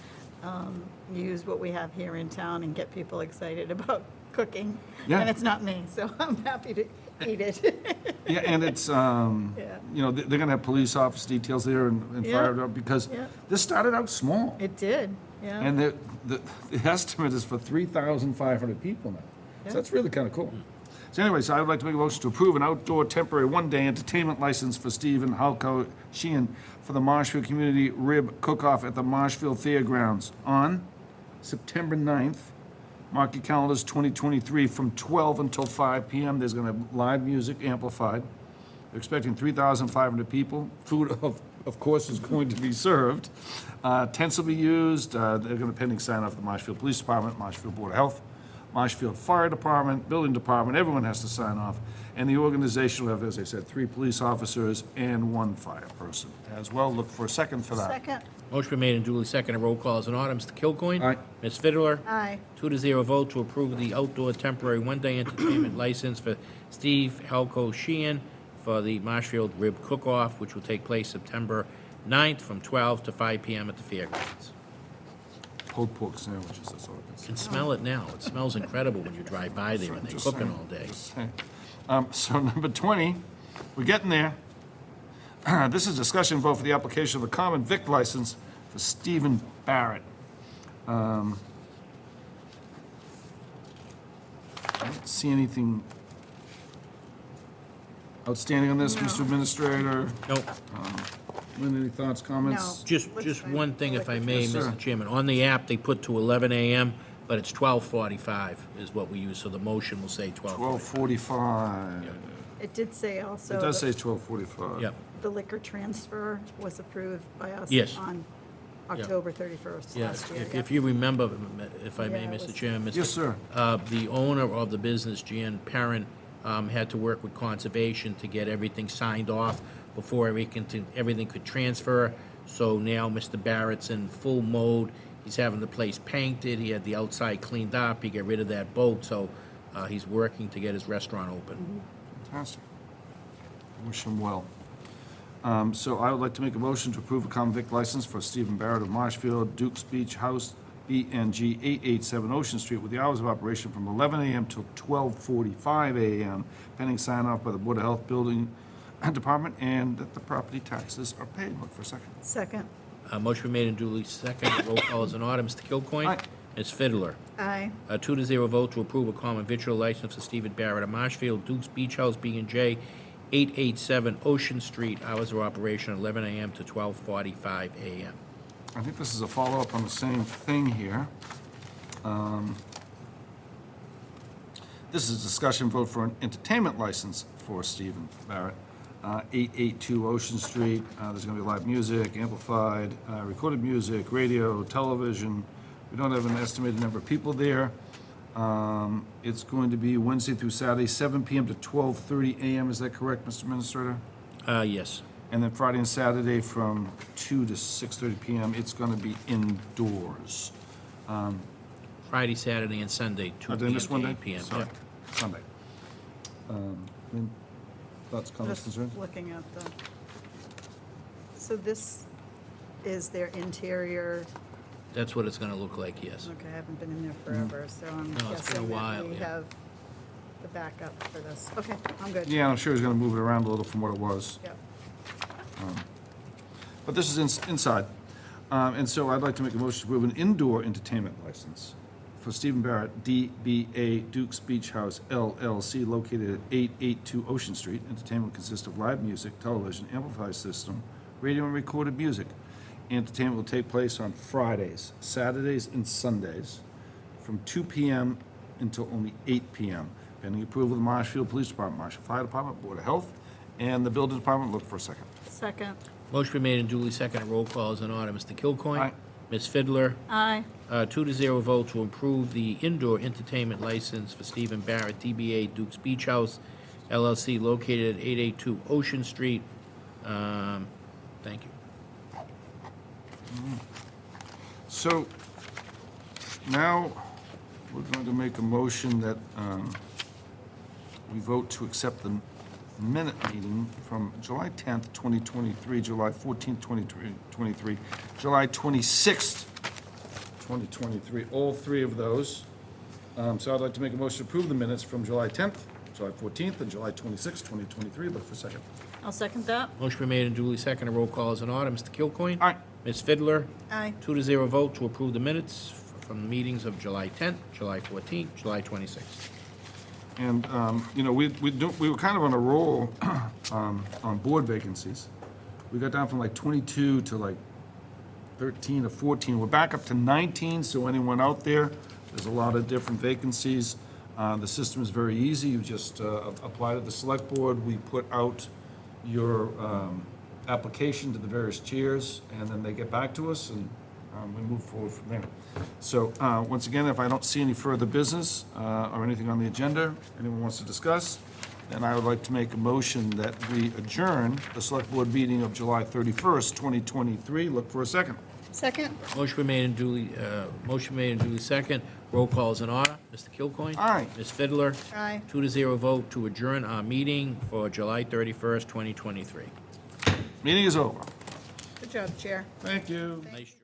use what we have here in town and get people excited about cooking.
Yeah.
And it's not me, so I'm happy to eat it.
Yeah, and it's, you know, they're gonna have police officer details there and
Yeah.
fire, because
Yeah.
this started out small.
It did, yeah.
And the estimate is for 3,500 people now.
Yeah.
So that's really kind of cool. So anyways, I would like to make a motion to approve an outdoor temporary one-day entertainment license for Stephen Halco Sheehan for the Marshfield Community Rib Cook-Off at the Marshfield Fairgrounds on September 9th. Mark your calendars, 2023, from 12 until 5 PM. There's going to have live music amplified. They're expecting 3,500 people. Food, of course, is going to be served. Tents will be used. They're going to pending sign off the Marshfield Police Department, Marshfield Board of Health, Marshfield Fire Department, Building Department. Everyone has to sign off. And the organization will have, as I said, 3 police officers and 1 fire person as well. Look for a second for that.
Second,
Motion been made and duly seconded. Roll call is in order. Mr. Kilcoyne?
Aye.
Ms. Fiddler?
aye.
2-0 vote to approve the outdoor temporary one-day entertainment license for Steve Halco Sheehan for the Marshfield Rib Cook-Off, which will take place September 9th from 12 to 5 PM at the fairgrounds.
Pulled pork sandwiches, that's all I can say.
Can smell it now. It smells incredible when you drive by there and they're
Just
cooking
saying,
all day.
just saying. So number 20, we're getting there. This is discussion vote for the application of a common vic license for Stephen Barrett. I don't see anything outstanding on this,
No.
Mr. Administrator.
Nope.
Lynn, any thoughts, comments?
No.
Just
Looks fine.
one thing, if I may,
Yes, sir.
Mr. Chairman. On the app, they put to 11 AM, but it's 12:45 is what we use, so the motion will say 12:45.
12:45.
It did say also.
It does say
that
12:45.
Yep.
the liquor transfer was approved by us
Yes.
on October 31st
Yeah,
last year.
if you remember, if I may,
Yeah, it
Mr.
was-
Chairman. Mr.
Yes, sir.
The owner of the business, Jan Perrin, had to work with conservation to get everything signed off before everything could transfer. So now Mr. Barrett's in full mode. He's having the place painted. He had the outside cleaned up. He got rid of that boat, so he's working to get his restaurant open.
Fantastic. Wish him well. So I would like to make a motion to approve a common vic license for Stephen Barrett of Marshfield, Duke's Beach House, BNG 887 Ocean Street, with the hours of operation from 11 AM till 12:45 AM, pending sign-off by the Board of Health Building Department, and that the property taxes are paid. Look for a second.
Second,
Motion been made and duly seconded. Roll call is in order. Mr. Kilcoyne?
Aye.
Ms. Fiddler.
Aye.
A 2-0 vote to approve a common victual license for Stephen Barrett of Marshfield, Duke's Beach House, B&J, 887 Ocean Street, hours of operation 11 a.m. to 12:45 a.m.
I think this is a follow-up on the same thing here. This is a discussion vote for an entertainment license for Stephen Barrett, 882 Ocean Street. There's going to be live music, amplified, recorded music, radio, television. We don't have an estimated number of people there. It's going to be Wednesday through Saturday, 7 p.m. to 12:30 a.m. Is that correct, Mr. Administrator?
Yes.
And then Friday and Saturday from 2 to 6:30 p.m. It's going to be indoors.
Friday, Saturday, and Sunday, 2
Did I
p.m.
miss
to
one day?
8 p.m.
Sorry.
Yep.
Sunday. Thoughts, comments,
Just
concerns?
looking at the, so this is their interior,
That's what it's going to look like, yes.
okay, I haven't been in there forever, so I'm
No, it's been a
guessing
while,
that we
yeah.
have the backup for this. Okay, I'm good.
Yeah, I'm sure he's going to move it around a little from what it was.
Yep.
But this is inside. And so I'd like to make a motion to approve an indoor entertainment license for Stephen Barrett, DBA Duke's Beach House LLC, located at 882 Ocean Street. Entertainment consists of live music, television, amplified system, radio, and recorded music. Entertainment will take place on Fridays, Saturdays, and Sundays from 2 p.m. until only 8 p.m. Pending approval of the Marshfield Police Department, Marshfield Fire Department, Board of Health, and the Building Department. Look for a second.
Second.
Motion been made and duly seconded. Roll call is in order. Mr. Kilcoyne?
Aye.
Ms. Fiddler?
Aye.
2-0 vote to approve the indoor entertainment license for Stephen Barrett, DBA Duke's Beach House, LLC, located at 882 Ocean Street. Thank you.
So now we're going to make a motion that we vote to accept the minute meeting from July 10th, 2023, July 14th, 2023, July 26th, 2023, all three of those. So I'd like to make a motion to approve the minutes from July 10th, July 14th, and July 26th, 2023. Look for a second.
I'll second that.
Motion been made and duly seconded. Roll call is in order. Mr. Kilcoyne?
Aye.
Ms. Fiddler?
Aye.
2-0 vote to approve the minutes from the meetings of July 10th, July 14th, July 26th.
And, we were kind of on a roll on board vacancies. We got down from like 22 to like 13 or 14. We're back up to 19, so anyone out there, there's a lot of different vacancies. The system is very easy. You just apply to the select board. We put out your application to the various chairs, and then they get back to us, and we move forward from there. So, once again, if I don't see any further business or anything on the agenda anyone wants to discuss, then I would like to make a motion that we adjourn the select board meeting of July 31st, 2023. Look for a second.
Second?
Motion been made and duly second. Roll call is in order. Mr. Kilcoyne?
Aye.
Ms. Fiddler?
Aye.
2-0 vote to adjourn our meeting for July 31st, 2023.
Meeting is over.
Good job, Chair.
Thank you.
Nice.